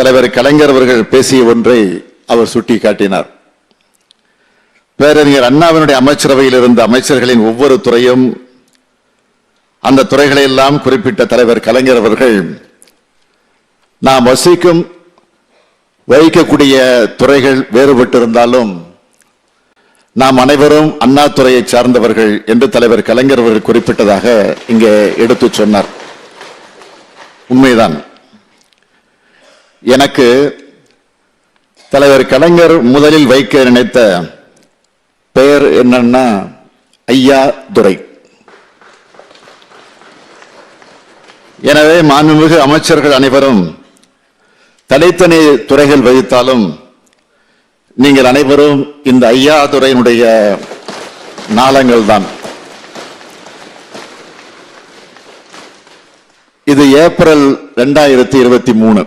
தலைவர் கலைஞர் அவர்கள் பேசிய ஒன்றை அவர் சுட்டிக்காட்டினார். பேரறிஞர் அண்ணாவினுடைய அமைச்சரவையில் இருந்த அமைச்சர்களின் ஒவ்வொரு துறையும் அந்த துறைகளை எல்லாம் குறிப்பிட்ட தலைவர் கலைஞர் அவர்கள் நாம் வகிக்கக்கூடிய துறைகள் வேறுபட்டிருந்தாலும் நாம் அனைவரும் அண்ணா துறையை சார்ந்தவர்கள் என்று தலைவர் கலைஞர் அவர்கள் குறிப்பிட்டதாக இங்கே எடுத்து சொன்னார். உண்மைதான். எனக்கு தலைவர் கலைஞர் முதலில் வைக்க நினைத்த பெயர் என்னன்னா ஐயா துரை. எனவே மாண்புமிகு அமைச்சர்கள் அனைவரும் தனித்தனி துறைகள் வகித்தாலும் நீங்கள் அனைவரும் இந்த ஐயா துறையினுடைய நாளங்கள் தான். இது ஏப்ரல் 2023.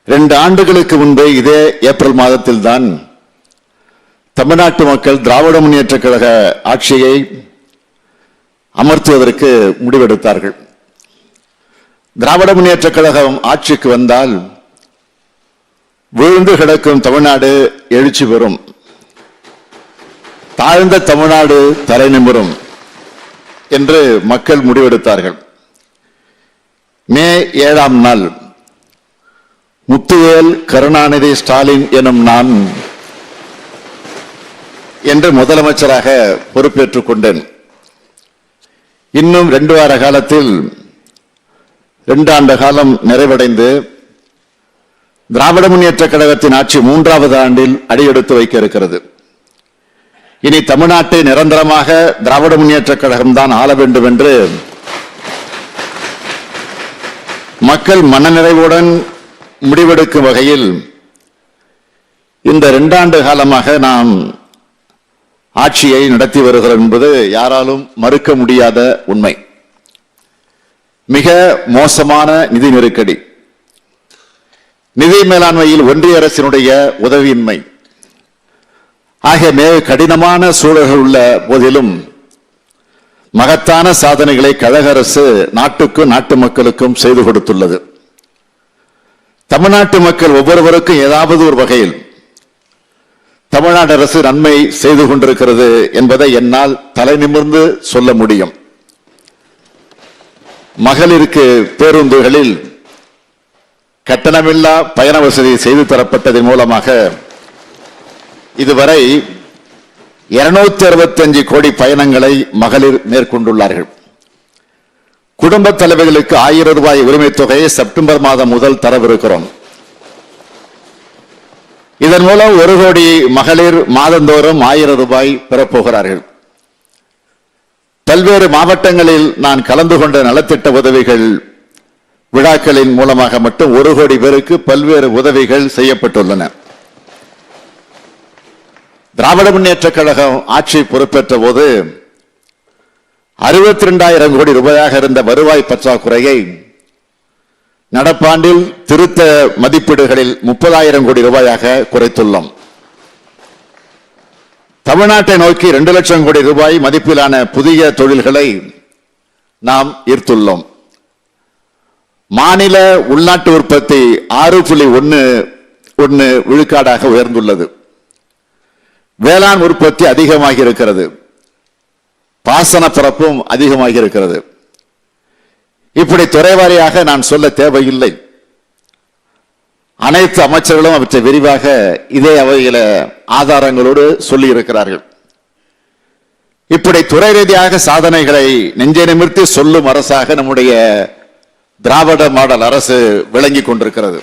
2 ஆண்டுகளுக்கு முன்பே இதே ஏப்ரல் மாதத்தில் தான் தமிழ்நாட்டு மக்கள் திராவிட முன்னேற்ற கழக ஆட்சியை அமர்த்துவதற்கு முடிவெடுத்தார்கள். திராவிட முன்னேற்ற கழகம் ஆட்சிக்கு வந்தால் விழுந்து கிடக்கும் தமிழ்நாடு எழுச்சி பெறும், தாழ்ந்த தமிழ்நாடு தலை நிமிரும் என்று மக்கள் முடிவெடுத்தார்கள். மே 7ஆம் நாள் முத்துவேல் கருணாநிதி ஸ்டாலின் எனும் நான் என்று முதலமைச்சராக பொறுப்பேற்றுக் கொண்டேன். இன்னும் 2 வார காலத்தில் 2 ஆண்டு காலம் நிறைவடைந்து திராவிட முன்னேற்ற கழகத்தின் ஆட்சி 3வது ஆண்டில் அடியெடுத்து வைக்க இருக்கிறது. இனி தமிழ்நாட்டை நிரந்தரமாக திராவிட முன்னேற்ற கழகம் தான் ஆள வேண்டும் என்று மக்கள் மனநிறைவுடன் முடிவெடுக்கும் வகையில் இந்த 2 ஆண்டு காலமாக நாம் ஆட்சியை நடத்தி வருகிறோம் என்பது யாராலும் மறுக்க முடியாத உண்மை. மிக மோசமான நிதி நெருக்கடி, நிதி மேலாண்மையில் ஒன்றிய அரசினுடைய உதவியின்மை ஆகிய மிக கடினமான சூழல்கள் உள்ள போதிலும் மகத்தான சாதனைகளை கழக அரசு நாட்டுக்கும் நாட்டு மக்களுக்கும் செய்து கொடுத்துள்ளது. தமிழ்நாட்டு மக்கள் ஒவ்வொருவருக்கும் ஏதாவது ஒரு வகையில் தமிழ்நாடு அரசு நன்மை செய்து கொண்டிருக்கிறது என்பதை என்னால் தலை நிமிர்ந்து சொல்ல முடியும். மகளிருக்கு பேருந்துகளில் கட்டணமில்லா பயண வசதி செய்து தரப்பட்டதன் மூலமாக இதுவரை 265 கோடி பயணங்களை மகளிர் மேற்கொண்டுள்ளார்கள். குடும்ப தலைவர்களுக்கு 1000 ரூபாய் உரிமை தொகையை செப்டம்பர் மாதம் முதல் தரவிருக்கிறோம். இதன் மூலம் 1 கோடி மகளிர் மாதந்தோறும் 1000 ரூபாய் பெறப்போகிறார்கள். பல்வேறு மாவட்டங்களில் நான் கலந்து கொண்ட நலத்திட்ட உதவிகள் விழாக்களின் மூலமாக மட்டும் 1 கோடி பேருக்கு பல்வேறு உதவிகள் செய்யப்பட்டுள்ளன. திராவிட முன்னேற்ற கழகம் ஆட்சி பொறுப்பேற்ற போது 62,000 கோடி ரூபாயாக இருந்த வருவாய் பற்றாக்குறையை நடப்பாண்டில் திருத்த மதிப்பீடுகளில் 30,000 கோடி ரூபாயாக குறைத்துள்ளோம். தமிழ்நாட்டை நோக்கி 2 லட்சம் கோடி ரூபாய் மதிப்பிலான புதிய தொழில்களை நாம் ஈர்த்துள்ளோம். மாநில உள்நாட்டு உற்பத்தி 6.1 விழுக்காடாக உயர்ந்துள்ளது. வேளாண் உற்பத்தி அதிகமாகி இருக்கிறது. பாசன பரப்பும் அதிகமாகி இருக்கிறது. இப்படி துறைவாரியாக நான் சொல்ல தேவையில்லை. அனைத்து அமைச்சர்களும் அவற்றை விரிவாக இதே அவையில ஆதாரங்களோடு சொல்லி இருக்கிறார்கள். இப்படி துறை ரீதியாக சாதனைகளை நெஞ்சை நிமிர்த்தி சொல்லும் அரசாக நம்முடைய திராவிட மாடல் அரசு விளங்கிக் கொண்டிருக்கிறது.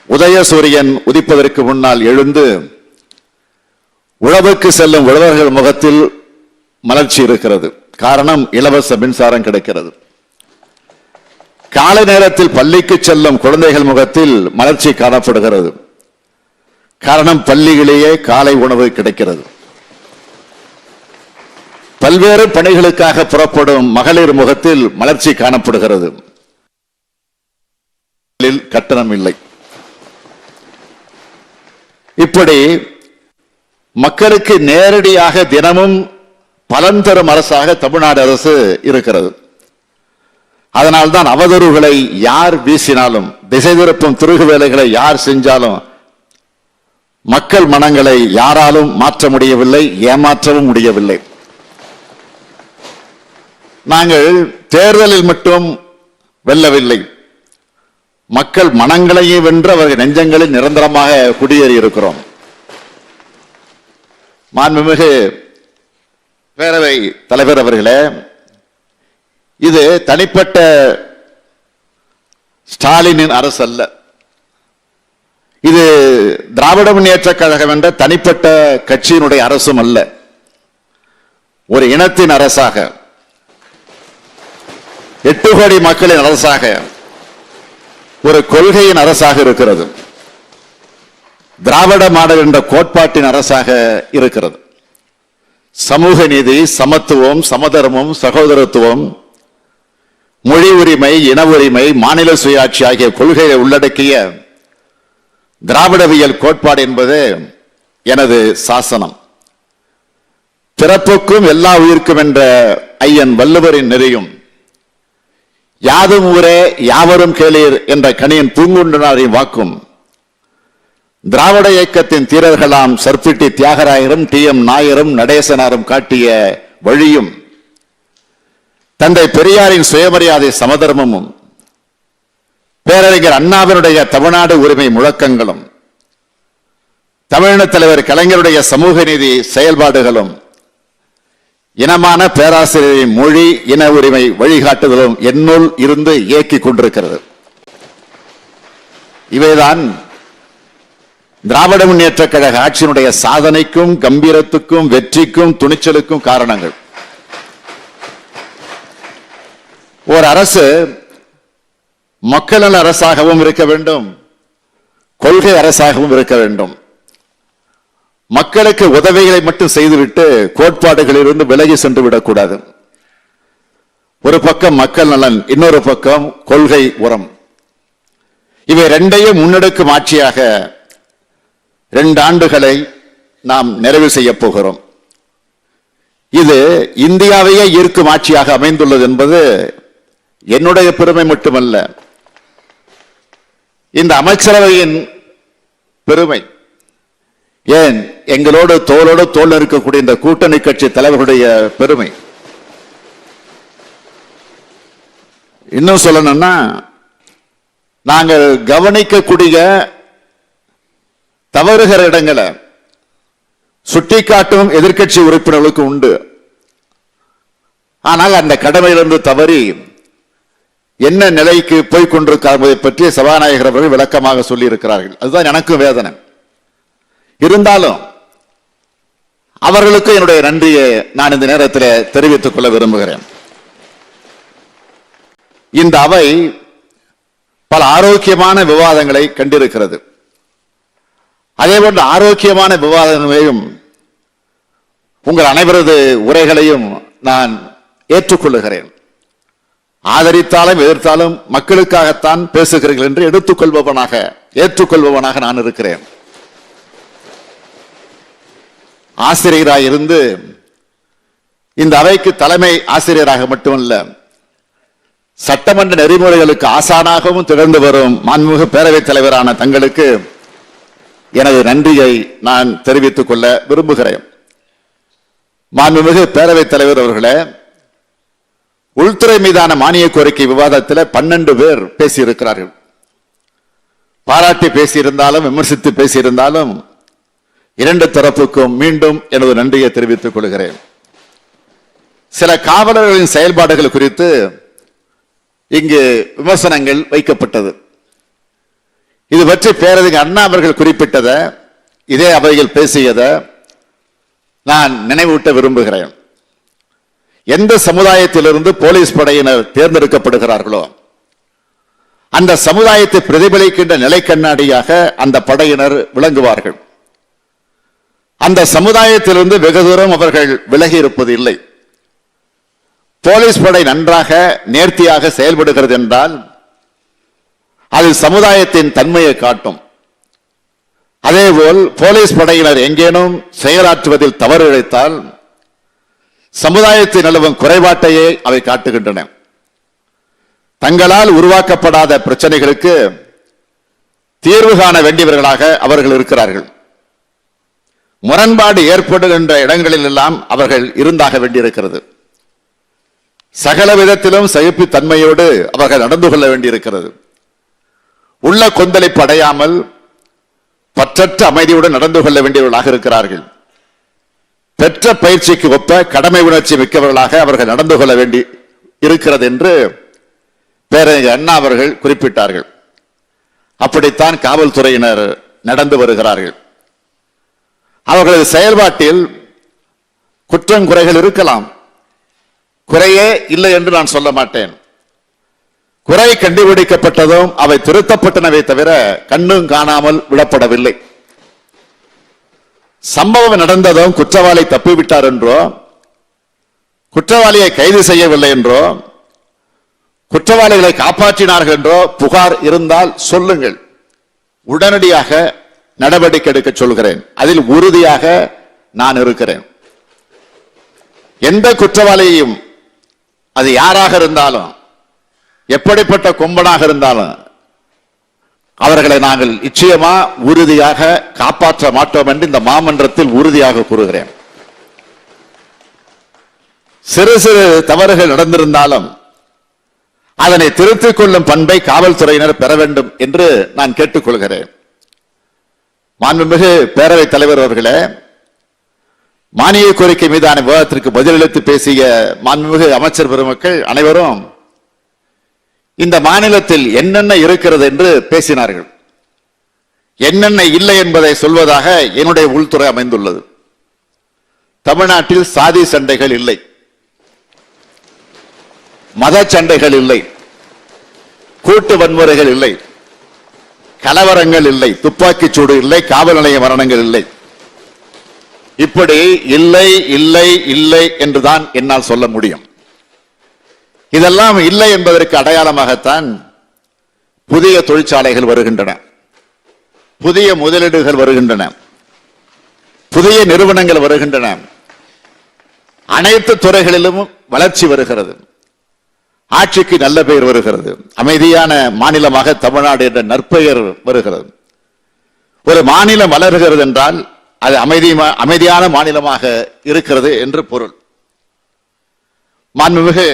உதயசூரியன் உதிப்பதற்கு முன்னால் எழுந்து உழவுக்கு செல்லும் உழவர்கள் முகத்தில் மலர்ச்சி இருக்கிறது. காரணம், இலவச மின்சாரம் கிடைக்கிறது. காலை நேரத்தில் பள்ளிக்கு செல்லும் குழந்தைகள் முகத்தில் மலர்ச்சி காணப்படுகிறது. காரணம், பள்ளியிலேயே காலை உணவு கிடைக்கிறது. பல்வேறு பணிகளுக்காக புறப்படும் மகளிர் முகத்தில் மலர்ச்சி காணப்படுகிறது. கட்டணம் இல்லை. இப்படி மக்களுக்கு நேரடியாக தினமும் பலன் தரும் அரசாக தமிழ்நாடு அரசு இருக்கிறது. அதனால்தான் அவதூறுகளை யார் வீசினாலும், திசை திருப்பும் திருகு வேலைகளை யார் செஞ்சாலும் மக்கள் மனங்களை யாராலும் மாற்ற முடியவில்லை, ஏமாற்றவும் முடியவில்லை. நாங்கள் தேர்தலில் மட்டும் வெல்லவில்லை, மக்கள் மனங்களையே வென்று அவர்கள் நெஞ்சங்களில் நிரந்தரமாக குடியேறி இருக்கிறோம். மாண்புமிகு பேரவை தலைவர் அவர்களே, இது தனிப்பட்ட ஸ்டாலினின் அரசு அல்ல, இது திராவிட முன்னேற்றக் கழகம் என்ற தனிப்பட்ட கட்சியினுடைய அரசும் அல்ல. ஒரு இனத்தின் அரசாக, 8 கோடி மக்களின் அரசாக, ஒரு கொள்கையின் அரசாக இருக்கிறது. திராவிட மாடல் என்ற கோட்பாட்டின் அரசாக இருக்கிறது. சமூக நீதி, சமத்துவம், சமதர்மம், சகோதரத்துவம், மொழி உரிமை, இன உரிமை, மாநில சுயாட்சி ஆகிய கொள்கையை உள்ளடக்கிய திராவிடவியல் கோட்பாடு என்பது எனது சாசனம். பிறப்புக்கும் எல்லா உயிர்க்கும் என்ற ஐயன் வள்ளுவரின் நெறியும், யாதும் ஊரே யாவரும் கேளீர் என்ற கணியன் பூங்குன்றனாரின் வாக்கும், திராவிட இயக்கத்தின் தீரர்களாம் சர்பிட்டி தியாகராயரும், டி.எம். நாயரும், நடேசனாரும் காட்டிய வழியும், தந்தை பெரியாரின் சுயமரியாதை சமதர்மமும், பேரறிஞர் அண்ணாவினுடைய தமிழ்நாடு உரிமை முழக்கங்களும், தமிழின தலைவர் கலைஞருடைய சமூக நீதி செயல்பாடுகளும், இனமான பேராசிரியரின் மொழி இன உரிமை வழிகாட்டுதலும் என்னுள் இருந்து இயக்கிக் கொண்டிருக்கிறது. இவைதான் திராவிட முன்னேற்ற கழக ஆட்சியினுடைய சாதனைக்கும், கம்பீரத்துக்கும், வெற்றிக்கும், துணிச்சலுக்கும் காரணங்கள். ஒரு அரசு மக்கள் நல அரசாகவும் இருக்க வேண்டும், கொள்கை அரசாகவும் இருக்க வேண்டும். மக்களுக்கு உதவிகளை மட்டும் செய்துவிட்டு கோட்பாடுகளிலிருந்து விலகி சென்று விடக்கூடாது. ஒரு பக்கம் மக்கள் நலன், இன்னொரு பக்கம் கொள்கை உரம். இவை ரெண்டையும் முன்னெடுக்கும் ஆட்சியாக 2 ஆண்டுகளை நாம் நிறைவு செய்ய போகிறோம். இது இந்தியாவையே ஈர்க்கும் ஆட்சியாக அமைந்துள்ளது என்பது என்னுடைய பெருமை மட்டுமல்ல, இந்த அமைச்சரவையின் பெருமை. ஏன், எங்களோடு தோளோடு தோல் இருக்கக்கூடிய இந்த கூட்டணி கட்சி தலைவர்களுடைய பெருமை. இன்னும் சொல்லணும்னா, நாங்கள் கவனிக்கக்கூடிய தவறுகிற இடங்களை சுட்டிக்காட்டும் எதிர்க்கட்சி உறுப்பினர்களுக்கு உண்டு. ஆனால் அந்த கடமையிலிருந்து தவறி என்ன நிலைக்கு போய்கொண்டிருக்கார் பற்றி சபாநாயகர் அவர்கள் விளக்கமாக சொல்லி இருக்கிறார்கள். அதுதான் எனக்கும் வேதனை. இருந்தாலும் அவர்களுக்கு என்னுடைய நன்றியை நான் இந்த நேரத்தில் தெரிவித்துக் கொள்ள விரும்புகிறேன். இந்த அவை பல ஆரோக்கியமான விவாதங்களை கண்டிருக்கிறது. அதேபோன்ற ஆரோக்கியமான விவாதங்களையும் உங்கள் அனைவரது உரைகளையும் நான் ஏற்றுக்கொள்ளுகிறேன். ஆதரித்தாலும் எதிர்த்தாலும் மக்களுக்காகத்தான் பேசுகிறீர்கள் என்று ஏற்றுக்கொள்பவனாக நான் இருக்கிறேன். ஆசிரியராக இருந்து இந்த அவைக்கு தலைமை ஆசிரியராக மட்டுமல்ல, சட்டமன்ற நெறிமுறைகளுக்கு ஆசானாகவும் திகழ்ந்து வரும் மாண்புமிகு பேரவைத் தலைவரான தங்களுக்கு எனது நன்றியை நான் தெரிவித்துக் கொள்ள விரும்புகிறேன். மாண்புமிகு பேரவைத் தலைவர் அவர்களே, உள்துறை மீதான மானிய கோரிக்கை விவாதத்தில் 12 பேர் பேசியிருக்கிறார்கள். பாராட்டி பேசியிருந்தாலும் விமர்சித்து பேசியிருந்தாலும் 2 தரப்புக்கும் மீண்டும் எனது நன்றியை தெரிவித்துக் கொள்கிறேன். சில காவலர்களின் செயல்பாடுகள் குறித்து இங்கு விமர்சனங்கள் வைக்கப்பட்டது. இது பற்றி பேரறிஞர் அண்ணா அவர்கள் குறிப்பிட்டதை, இதே அவையில் பேசியதை நான் நினைவூட்ட விரும்புகிறேன். எந்த சமுதாயத்திலிருந்து போலீஸ் படையினர் தேர்ந்தெடுக்கப்படுகிறார்களோ அந்த சமுதாயத்தை பிரதிபலிக்கின்ற நிலை கண்ணாடியாக அந்த படையினர் விளங்குவார்கள். அந்த சமுதாயத்திலிருந்து வெகு தூரம் அவர்கள் விலகி இருப்பது இல்லை. போலீஸ் படை நன்றாக நேர்த்தியாக செயல்படுகிறது என்றால் அது சமுதாயத்தின் தன்மையை காட்டும். அதேபோல் போலீஸ் படையினர் எங்கேனும் செயலாற்றுவதில் தவறு இழைத்தால் சமுதாயத்தில் நிலவும் குறைபாட்டையே அவை காட்டுகின்றன. தங்களால் உருவாக்கப்படாத பிரச்சனைகளுக்கு தீர்வு காண வேண்டியவர்களாக அவர்கள் இருக்கிறார்கள். முரண்பாடு ஏற்படுகின்ற இடங்களில் எல்லாம் அவர்கள் இருந்தாக வேண்டியிருக்கிறது. சகல விதத்திலும் சகிப்புத்தன்மையோடு அவர்கள் நடந்து கொள்ள வேண்டியிருக்கிறது. உள்ள கொந்தளிப்பு அடையாமல் பற்றற்ற அமைதியுடன் நடந்து கொள்ள வேண்டியவர்களாக இருக்கிறார்கள். பெற்ற பயிற்சிக்கு ஒப்ப கடமை உணர்ச்சி மிக்கவர்களாக அவர்கள் நடந்து கொள்ள வேண்டி இருக்கிறது என்று பேரறிஞர் அண்ணா அவர்கள் குறிப்பிட்டார்கள். அப்படித்தான் காவல்துறையினர் நடந்து வருகிறார்கள். அவர்களது செயல்பாட்டில் குற்றம் குறைகள் இருக்கலாம், குறையே இல்லை என்று நான் சொல்ல மாட்டேன். குறை கண்டுபிடிக்கப்பட்டதும் அவை திருத்தப்பட்டனவே தவிர கண்ணும் காணாமல் விடப்படவில்லை. சம்பவம் நடந்ததும் குற்றவாளி தப்பிவிட்டார் என்றோ, குற்றவாளியை கைது செய்யவில்லை என்றோ, குற்றவாளிகளை காப்பாற்றினார்கள் என்றோ புகார் இருந்தால் சொல்லுங்கள், உடனடியாக நடவடிக்கை எடுக்க சொல்கிறேன். அதில் உறுதியாக நான் இருக்கிறேன். எந்த குற்றவாளியையும், அது யாராக இருந்தாலும், எப்படிப்பட்ட கொம்பனாக இருந்தாலும், அவர்களை நாங்கள் நிச்சயமா உறுதியாக காப்பாற்ற மாட்டோம் என்று இந்த மாமன்றத்தில் உறுதியாக கூறுகிறேன். சிறு சிறு தவறுகள் நடந்திருந்தாலும் அதனை திருத்திக் கொள்ளும் பண்பை காவல்துறையினர் பெற வேண்டும் என்று நான் கேட்டுக்கொள்கிறேன். மாண்புமிகு பேரவைத் தலைவர் அவர்களே, மானிய கோரிக்கை மீதான விவாதத்திற்கு பதிலளித்து பேசிய மாண்புமிகு அமைச்சர் பெருமக்கள் அனைவரும் இந்த மாநிலத்தில் என்னென்ன இருக்கிறது என்று பேசினார்கள். என்னென்ன இல்லை என்பதை சொல்வதாக என்னுடைய உள்துறை அமைந்துள்ளது. தமிழ்நாட்டில் சாதி சண்டைகள் இல்லை, மத சண்டைகள் இல்லை, கூட்டு வன்முறைகள் இல்லை, கலவரங்கள் இல்லை, துப்பாக்கிச் சூடு இல்லை, காவல் நிலைய மரணங்கள் இல்லை. இப்படி இல்லை இல்லை இல்லை என்றுதான் என்னால் சொல்ல முடியும். இதெல்லாம் இல்லை என்பதற்கு அடையாளமாகத்தான் புதிய தொழிற்சாலைகள் வருகின்றன, புதிய முதலீடுகள் வருகின்றன, புதிய நிறுவனங்கள் வருகின்றன. அனைத்து துறைகளிலும் வளர்ச்சி வருகிறது, ஆட்சிக்கு நல்ல பெயர் வருகிறது, அமைதியான மாநிலமாக தமிழ்நாடு என்ற நற்பெயர் வருகிறது. ஒரு மாநிலம் வளர்கிறது என்றால் அது அமைதியான மாநிலமாக இருக்கிறது என்று பொருள். மாண்புமிகு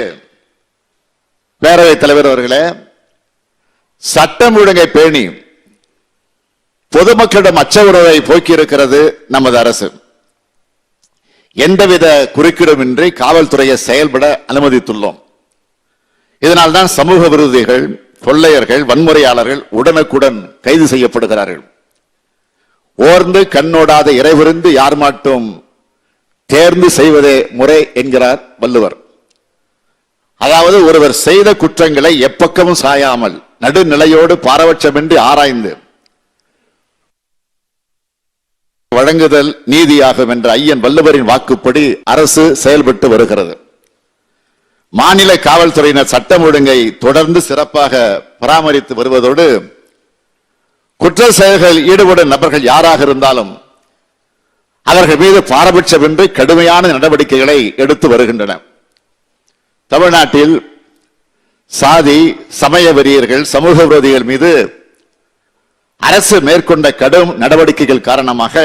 பேரவைத் தலைவர் அவர்களே, சட்டம் ஒழுங்கை பேணி பொதுமக்களிடம் அச்ச உணர்வை போக்கியிருக்கிறது நமது அரசு. எந்தவித குறுக்கீடுமின்றி காவல்துறையை செயல்பட அனுமதித்துள்ளோம். இதனால்தான் சமூக விரோதிகள், கொள்ளையர்கள், வன்முறையாளர்கள் உடனுக்குடன் கைது செய்யப்படுகிறார்கள். ஓர்ந்து கண்ணோடாத இறைவிருந்து யார் மாட்டும் தேர்ந்து செய்வதே முறை என்கிறார் வள்ளுவர். அதாவது ஒருவர் செய்த குற்றங்களை எப்பக்கமும் சாயாமல் நடுநிலையோடு பாரபட்சமின்றி ஆராய்ந்து வழங்குதல் நீதியாகும் என்ற ஐயன் வள்ளுவரின் வாக்குப்படி அரசு செயல்பட்டு வருகிறது. மாநில காவல்துறையினர் சட்டம் ஒழுங்கை தொடர்ந்து சிறப்பாக பராமரித்து வருவதோடு குற்ற செயல்களில் ஈடுபடும் நபர்கள் யாராக இருந்தாலும் அவர்கள் மீது பாரபட்சமின்றி கடுமையான நடவடிக்கைகளை எடுத்து வருகின்றன. தமிழ்நாட்டில் சாதி சமய வெறியர்கள், சமூக விரோதிகள் மீது அரசு மேற்கொண்ட கடும் நடவடிக்கைகள் காரணமாக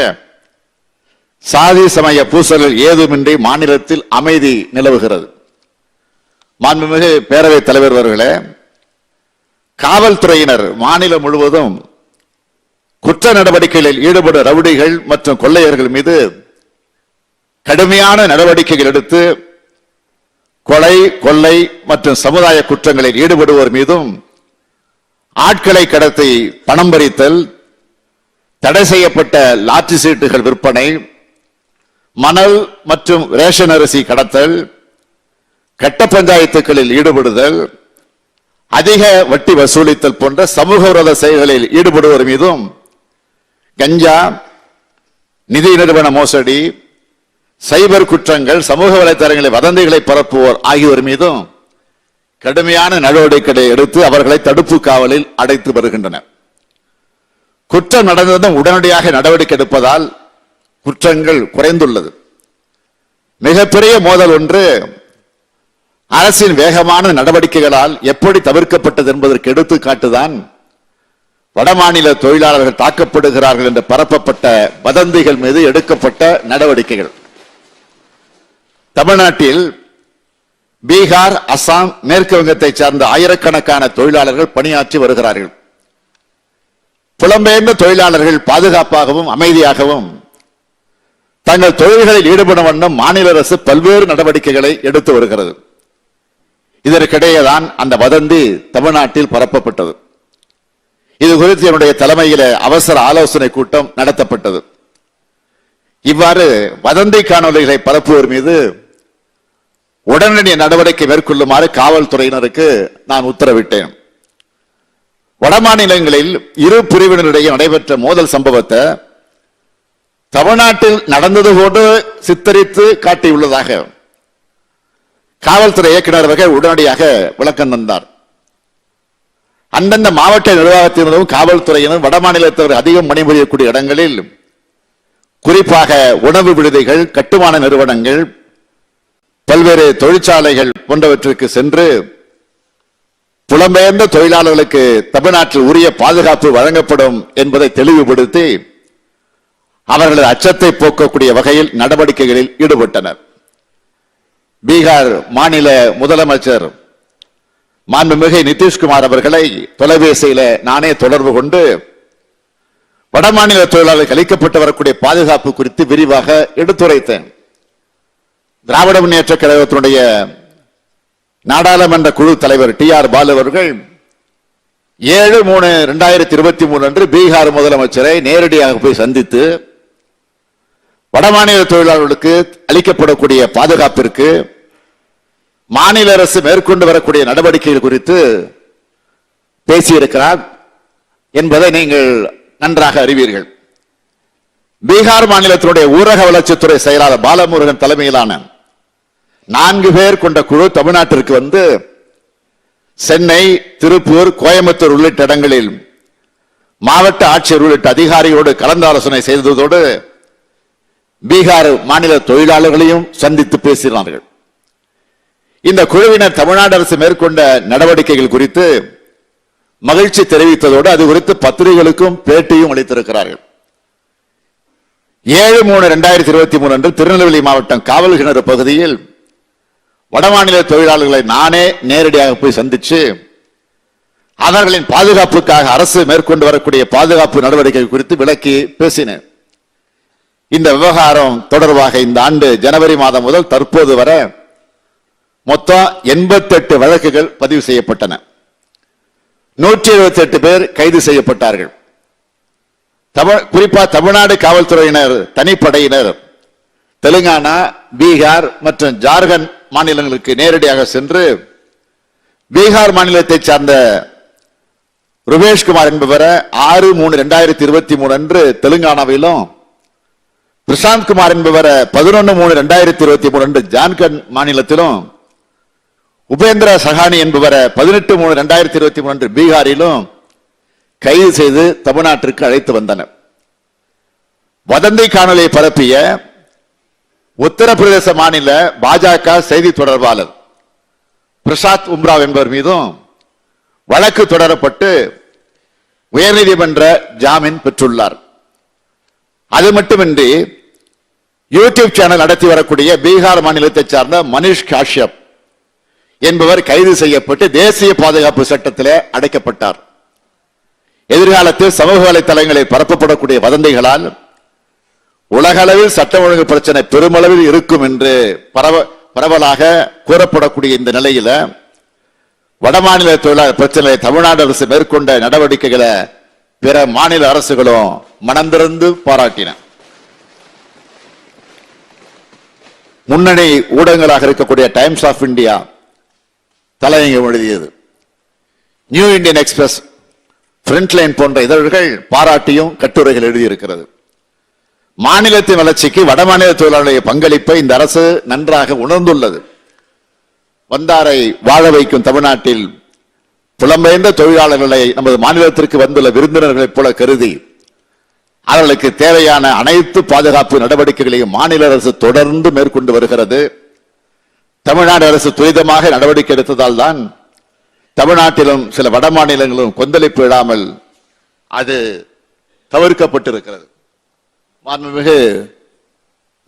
சாதி சமய பூசல்கள் ஏதுமின்றி மாநிலத்தில் அமைதி நிலவுகிறது. மாண்புமிகு பேரவைத் தலைவர் அவர்களே, காவல்துறையினர் மாநிலம் முழுவதும் குற்ற நடவடிக்கைகளில் ஈடுபடும் ரவுடிகள் மற்றும் கொள்ளையர்கள் மீது கடுமையான நடவடிக்கைகள் எடுத்து கொலை, கொள்ளை மற்றும் சமுதாய குற்றங்களில் ஈடுபடுவோர் மீதும் ஆட்களை கடத்தி பணம் பறித்தல், தடை செய்யப்பட்ட லாட்டரி சீட்டுகள் விற்பனை, மணல் மற்றும் ரேஷன் அரிசி கடத்தல், கட்ட பஞ்சாயத்துகளில் ஈடுபடுதல், அதிக வட்டி வசூலித்தல் போன்ற சமூக விரோத செயல்களில் ஈடுபடுவோர் மீதும் கஞ்சா, நிதி நிறுவன மோசடி, சைபர் குற்றங்கள், சமூக வலைத்தளங்களில் வதந்திகளை பரப்புவோர் ஆகியோர் மீதும் கடுமையான நடவடிக்கைகளை எடுத்து அவர்களை தடுப்பு காவலில் அடைத்து வருகின்றன. குற்றம் நடந்ததும் உடனடியாக நடவடிக்கை எடுப்பதால் குற்றங்கள் குறைந்துள்ளது. மிகப்பெரிய மோதல் ஒன்று அரசின் வேகமான நடவடிக்கைகளால் எப்படி தவிர்க்கப்பட்டது என்பதற்கு எடுத்துக்காட்டுதான் வடமாநில தொழிலாளர்கள் தாக்கப்படுகிறார்கள் என்று பரப்பப்பட்ட வதந்திகள் மீது எடுக்கப்பட்ட நடவடிக்கைகள். தமிழ்நாட்டில் பீகார், அசாம், மேற்கு வங்கத்தை சார்ந்த ஆயிரக்கணக்கான தொழிலாளர்கள் பணியாற்றி வருகிறார்கள். புலம்பெயர்ந்த தொழிலாளர்கள் பாதுகாப்பாகவும் அமைதியாகவும் தங்கள் தொழில்களில் ஈடுபடும் வண்ணம் மாநில அரசு பல்வேறு நடவடிக்கைகளை எடுத்து வருகிறது. இதற்கிடையேதான் அந்த வதந்தி தமிழ்நாட்டில் பரப்பப்பட்டது. இது குறித்து என்னுடைய தலைமையில அவசர ஆலோசனை கூட்டம் நடத்தப்பட்டது. இவ்வாறு வதந்தி காணொலிகளை பரப்புவோர் மீது உடனடி நடவடிக்கை மேற்கொள்ளுமாறு காவல்துறையினருக்கு நான் உத்தரவிட்டேன். வடமாநிலங்களில் இரு பிரிவினரிடையே நடைபெற்ற மோதல் சம்பவத்தை தமிழ்நாட்டில் நடந்தது போன்று சித்தரித்து காட்டியுள்ளதாக காவல்துறை இயக்குநர் அவர்கள் உடனடியாக விளக்கம் தந்தார். அந்தந்த மாவட்ட நிர்வாகத்தினரும் காவல்துறையினர் வடமாநிலத்தவர் அதிகம் பணிபுரியக்கூடிய இடங்களில், குறிப்பாக உணவு விடுதிகள், கட்டுமான நிறுவனங்கள், பல்வேறு தொழிற்சாலைகள் போன்றவற்றிற்கு சென்று புலம்பெயர்ந்த தொழிலாளர்களுக்கு தமிழ்நாட்டில் உரிய பாதுகாப்பு வழங்கப்படும் என்பதை தெளிவுபடுத்தி அவர்களது அச்சத்தை போக்கக்கூடிய வகையில் நடவடிக்கைகளில் ஈடுபட்டனர். பீகார் மாநில முதலமைச்சர் மாண்புமிகு நிதிஷ்குமார் அவர்களை தொலைபேசியில நானே தொடர்பு கொண்டு வடமாநில தொழிலாளர்களுக்கு அளிக்கப்பட்டு வரக்கூடிய பாதுகாப்பு குறித்து விரிவாக எடுத்துரைத்தேன். திராவிட முன்னேற்ற கழகத்தினுடைய நாடாளுமன்ற குழு தலைவர் TR பாலு அவர்கள் 7/3/2023 அன்று பீகார் முதலமைச்சரை நேரடியாக போய் சந்தித்து வடமாநில தொழிலாளர்களுக்கு அளிக்கப்படக்கூடிய பாதுகாப்பிற்கு மாநில அரசு மேற்கொண்டு வரக்கூடிய நடவடிக்கைகள் குறித்து பேசியிருக்கிறார் என்பதை நீங்கள் நன்றாக அறிவீர்கள். பீகார் மாநிலத்தினுடைய ஊரக வளர்ச்சித்துறை செயலாளர் பாலமுருகன் தலைமையிலான 4 பேர் கொண்ட குழு தமிழ்நாட்டிற்கு வந்து சென்னை, திருப்பூர், கோயம்புத்தூர் உள்ளிட்ட இடங்களில் மாவட்ட ஆட்சியர் உள்ளிட்ட அதிகாரிகளோடு கலந்தாலோசனை செய்ததோடு பீகார் மாநில தொழிலாளர்களையும் சந்தித்து பேசினார்கள். இந்த குழுவினர் தமிழ்நாடு அரசு மேற்கொண்ட நடவடிக்கைகள் குறித்து மகிழ்ச்சி தெரிவித்ததோடு அது குறித்து பத்திரிகைகளுக்கும் பேட்டியும் அளித்திருக்கிறார்கள். 7/3/2023 அன்று திருநெல்வேலி மாவட்டம் காவல்கிணறு பகுதியில் வடமாநில தொழிலாளர்களை நானே நேரடியாக போய் சந்திச்சு அவர்களின் பாதுகாப்புக்காக அரசு மேற்கொண்டு வரக்கூடிய பாதுகாப்பு நடவடிக்கை குறித்து விளக்கி பேசினேன். இந்த விவகாரம் தொடர்பாக இந்த ஆண்டு ஜனவரி மாதம் முதல் தற்போது வரை மொத்தம் 88 வழக்குகள் பதிவு செய்யப்பட்டன. 178 பேர் கைது செய்யப்பட்டார்கள். குறிப்பா தமிழ்நாடு காவல்துறையினர் தனிப்படையினர் தெலுங்கானா, பீகார் மற்றும் ஜார்க்கண்ட் மாநிலங்களுக்கு நேரடியாக சென்று பீகார் மாநிலத்தை சார்ந்த ருபேஷ்குமார் என்பவரை 6/3/2023 அன்று தெலுங்கானாவிலும், பிரசாந்த் குமார் என்பவரை 11/3/2023 அன்று ஜார்க்கண்ட் மாநிலத்திலும், உபேந்திர சஹானி என்பவரை 18/3/2023 அன்று பீகாரிலும் கைது செய்து தமிழ்நாட்டிற்கு அழைத்து வந்தனர். வதந்தி காணொலியை பரப்பிய உத்தரப்பிரதேச மாநில பாஜக செய்தி தொடர்பாளர் பிரசாத் உம்ராவ் என்பவர் மீதும் வழக்கு தொடரப்பட்டு உயர்நீதிமன்ற ஜாமீன் பெற்றுள்ளார். அது மட்டுமின்றி யூடியூப் சேனல் நடத்தி வரக்கூடிய பீகார் மாநிலத்தை சார்ந்த மனிஷ் காஷ்யப் என்பவர் கைது செய்யப்பட்டு தேசிய பாதுகாப்பு சட்டத்திலே அடைக்கப்பட்டார். எதிர்காலத்தில் சமூக வலைதளங்களில் பரப்பப்படக்கூடிய வதந்திகளால் உலகளவில் சட்ட ஒழுங்கு பிரச்சனை பெருமளவில் இருக்கும் என்று பரவலாக கூறப்படக்கூடிய இந்த நிலையில வடமாநில தொழிலாளர் பிரச்சனை தமிழ்நாடு அரசு மேற்கொண்ட நடவடிக்கைகளை பிற மாநில அரசுகளும் மனந்திறந்து பாராட்டின. முன்னணி ஊடகங்களாக இருக்கக்கூடிய டைம்ஸ் ஆஃப் இந்தியா தலையங்கம் எழுதியது. நியூ இந்தியன் எக்ஸ்பிரஸ், ஃப்ரண்ட்லைன் போன்ற இதழ்கள் பாராட்டியும் கட்டுரைகள் எழுதியிருக்கிறது. மாநிலத்தின் வளர்ச்சிக்கு வடமாநில தொழிலாளர்களுடைய பங்களிப்பை இந்த அரசு நன்றாக உணர்ந்துள்ளது. வந்தாரை வாழ வைக்கும் தமிழ்நாட்டில் புலம்பெயர்ந்த தொழிலாளர்களை நமது மாநிலத்திற்கு வந்துள்ள விருந்தினர்களைப் போல கருதி அவர்களுக்கு தேவையான அனைத்து பாதுகாப்பு நடவடிக்கைகளையும் மாநில அரசு தொடர்ந்து மேற்கொண்டு வருகிறது. தமிழ்நாடு அரசு துரிதமாக நடவடிக்கை எடுத்ததால் தான் தமிழ்நாட்டிலும் சில வட மாநிலங்களும் கொந்தளிப்பு இல்லாமல் அது தவிர்க்கப்பட்டிருக்கிறது. மாண்புமிகு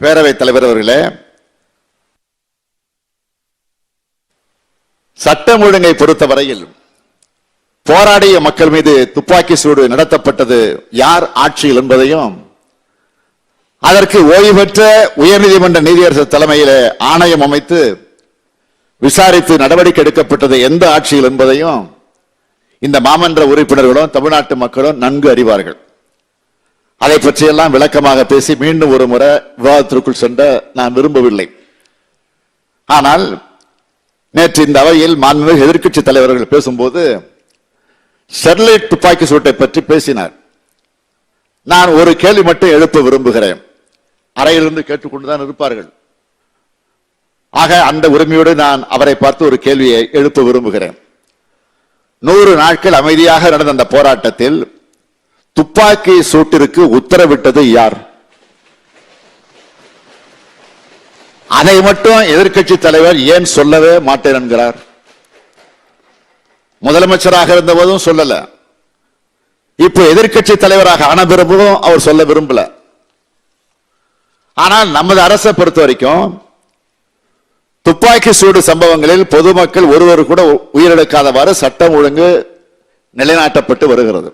பேரவைத் தலைவர் அவர்களே, சட்டம் ஒழுங்கை பொறுத்தவரையில் போராடிய மக்கள் மீது துப்பாக்கி சூடு நடத்தப்பட்டது யார் ஆட்சியில் என்பதையும், அதற்கு ஓய்வு பெற்ற உயர்நீதிமன்ற நீதியரசர் தலைமையில் ஆணையம் அமைத்து விசாரித்து நடவடிக்கை எடுக்கப்பட்டது எந்த ஆட்சியில் என்பதையும் இந்த மாமன்ற உறுப்பினர்களும் தமிழ்நாட்டு மக்களும் நன்கு அறிவார்கள். அதை பற்றியெல்லாம் விளக்கமாக பேசி மீண்டும் ஒரு முறை விவாதத்திற்குள் சென்ற நான் விரும்பவில்லை. ஆனால் நேற்று இந்த அவையில் மாண்புமிகு எதிர்க்கட்சி தலைவர்கள் பேசும்போது ஸ்டெர்லைட் துப்பாக்கி சூட்டை பற்றி பேசினார். நான் ஒரு கேள்வி மட்டும் எழுப்ப விரும்புகிறேன். அறையிலிருந்து கேட்டுக்கொண்டுதான் இருப்பார்கள். ஆக அந்த உரிமையோடு நான் அவரை பார்த்து ஒரு கேள்வியை எழுப்ப விரும்புகிறேன். 100 நாட்கள் அமைதியாக நடந்த அந்த போராட்டத்தில் துப்பாக்கி சூட்டிற்கு உத்தரவிட்டது யார்? அதை மட்டும் எதிர்க்கட்சி தலைவர் ஏன் சொல்லவே மாட்டேன் என்கிறார்? முதலமைச்சராக இருந்த போதும் சொல்லல, இப்ப எதிர்க்கட்சி தலைவராக ஆன பிறகும் அவர் சொல்ல விரும்பல. ஆனால் நமது அரசை பொறுத்த வரைக்கும் துப்பாக்கி சூடு சம்பவங்களில் பொதுமக்கள் ஒருவர் கூட உயிரிழக்காதவாறு சட்டம் ஒழுங்கு நிலைநாட்டப்பட்டு வருகிறது.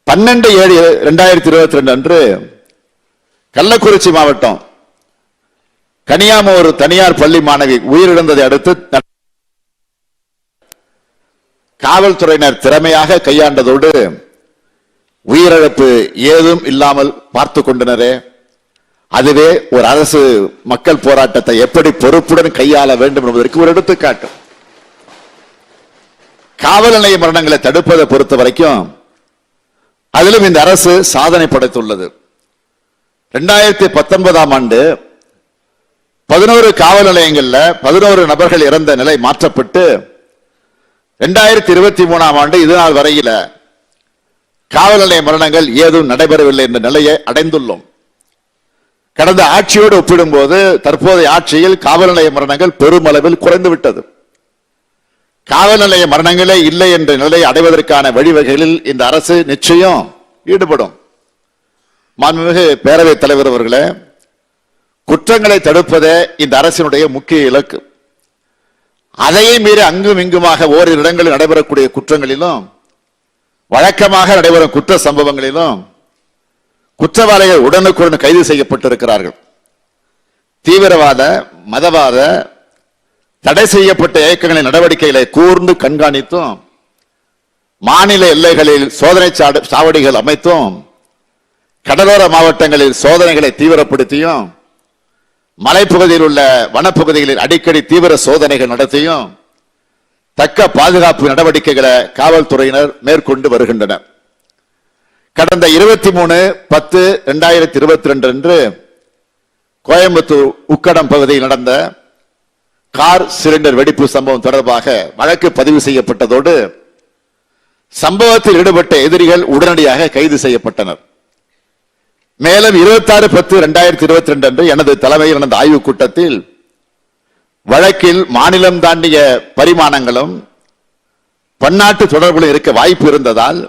12/7/2022 அன்று கள்ளக்குறிச்சி மாவட்டம் கனியாம ஒரு தனியார் பள்ளி மாணவி உயிரிழந்ததை அடுத்து காவல்துறையினர் திறமையாக கையாண்டதோடு உயிரிழப்பு ஏதும் இல்லாமல் பார்த்து கொண்டனரே, அதுவே ஒரு அரசு மக்கள் போராட்டத்தை எப்படி பொறுப்புடன் கையாள வேண்டும் என்பதற்கு ஒரு எடுத்துக்காட்டு. காவல் நிலைய மரணங்களை தடுப்பதை பொறுத்த வரைக்கும் அதிலும் இந்த அரசு சாதனை படைத்துள்ளது. 2019ஆம் ஆண்டு 11 காவல் நிலையங்கள்ல 11 நபர்கள் இறந்த நிலை மாற்றப்பட்டு 2023ஆம் ஆண்டு இதுநாள் வரையில காவல் நிலைய மரணங்கள் ஏதும் நடைபெறவில்லை என்ற நிலையை அடைந்துள்ளோம். கடந்த ஆட்சியோடு ஒப்பிடும்போது தற்போதைய ஆட்சியில் காவல் நிலைய மரணங்கள் பெருமளவில் குறைந்துவிட்டது. காவல் நிலைய மரணங்களே இல்லை என்ற நிலையை அடைவதற்கான வழிவகைகளில் இந்த அரசு நிச்சயம் ஈடுபடும். மாண்புமிகு பேரவைத் தலைவர் அவர்களே, குற்றங்களை தடுப்பதே இந்த அரசினுடைய முக்கிய இலக்கு. அதையே மீறி அங்கும் இங்குமாக ஓரிரு இடங்களில் நடைபெறக்கூடிய குற்றங்களிலும் வழக்கமாக நடைபெறும் குற்ற சம்பவங்களிலும் குற்றவாளிகள் உடனுக்குடன் கைது செய்யப்பட்டிருக்கிறார்கள். தீவிரவாத மதவாத தடை செய்யப்பட்ட இயக்கங்களின் நடவடிக்கைகளை கூர்ந்து கண்காணித்தும் மாநில எல்லைகளில் சோதனை சாவடிகள் அமைத்தும் கடலோர மாவட்டங்களில் சோதனைகளை தீவிரப்படுத்தியும் மலைப்பகுதியில் உள்ள வனப்பகுதிகளில் அடிக்கடி தீவிர சோதனைகள் நடத்தியும் தக்க பாதுகாப்பு நடவடிக்கைகளை காவல்துறையினர் மேற்கொண்டு வருகின்றனர். கடந்த 23/10/2022 அன்று கோயம்புத்தூர் உக்கடம் பகுதியில் நடந்த கார் சிலிண்டர் வெடிப்பு சம்பவம் தொடர்பாக வழக்கு பதிவு செய்யப்பட்டதோடு சம்பவத்தில் ஈடுபட்ட எதிரிகள் உடனடியாக கைது செய்யப்பட்டனர். மேலும் 26/10/2022 அன்று எனது தலைமையில் நடந்த ஆய்வுக் கூட்டத்தில் வழக்கில் மாநிலம் தாண்டிய பரிமாணங்களும் பன்னாட்டு தொடர்புகளும் இருக்க வாய்ப்பு இருந்ததால்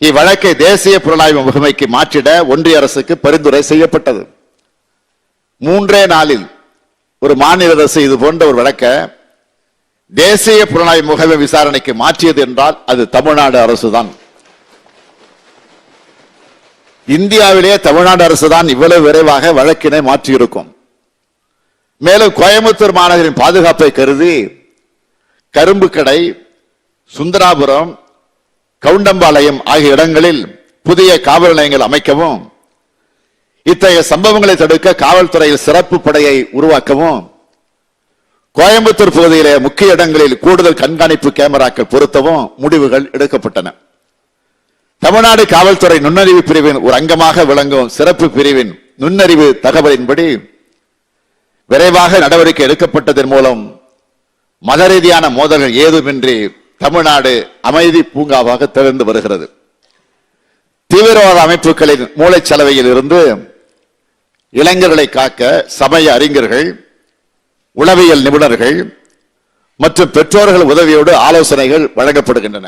இவ்வழக்கை தேசிய புலனாய்வு முகமைக்கு மாற்றிட ஒன்றிய அரசுக்கு பரிந்துரை செய்யப்பட்டது. 3 நாளில் ஒரு மாநில அரசு இது போன்ற ஒரு வழக்கை தேசிய புலனாய்வு முகமை விசாரணைக்கு மாற்றியது என்றால் அது தமிழ்நாடு அரசுதான். இந்தியாவிலேயே தமிழ்நாடு அரசுதான் இவ்வளவு விரைவாக வழக்கினை மாற்றியிருக்கும். மேலும் கோயம்புத்தூர் மாநகரின் பாதுகாப்பை கருதி கரும்பு கடை, சுந்தராபுரம், கவுண்டம்பாளையம் ஆகிய இடங்களில் புதிய காவல் நிலையங்கள் அமைக்கவும் இத்தகைய சம்பவங்களை தடுக்க காவல்துறையில் சிறப்பு படையை உருவாக்கவும் கோயம்புத்தூர் பகுதியிலே முக்கிய இடங்களில் கூடுதல் கண்காணிப்பு கேமராக்கள் பொருத்தவும் முடிவுகள் எடுக்கப்பட்டன. தமிழ்நாடு காவல்துறை நுண்ணறிவு பிரிவின் ஒரு அங்கமாக விளங்கும் சிறப்பு பிரிவின் நுண்ணறிவு தகவலின்படி விரைவாக நடவடிக்கை எடுக்கப்பட்டதன் மூலம் மத ரீதியான மோதல்கள் ஏதுமின்றி தமிழ்நாடு அமைதி பூங்காவாக திகழ்ந்து வருகிறது. தீவிரவாத அமைப்புகளின் மூளைச்சலவையில் இருந்து இளைஞர்களை காக்க சமய அறிஞர்கள், உளவியல் நிபுணர்கள் மற்றும் பெற்றோர்கள் உதவியோடு ஆலோசனைகள் வழங்கப்படுகின்றன.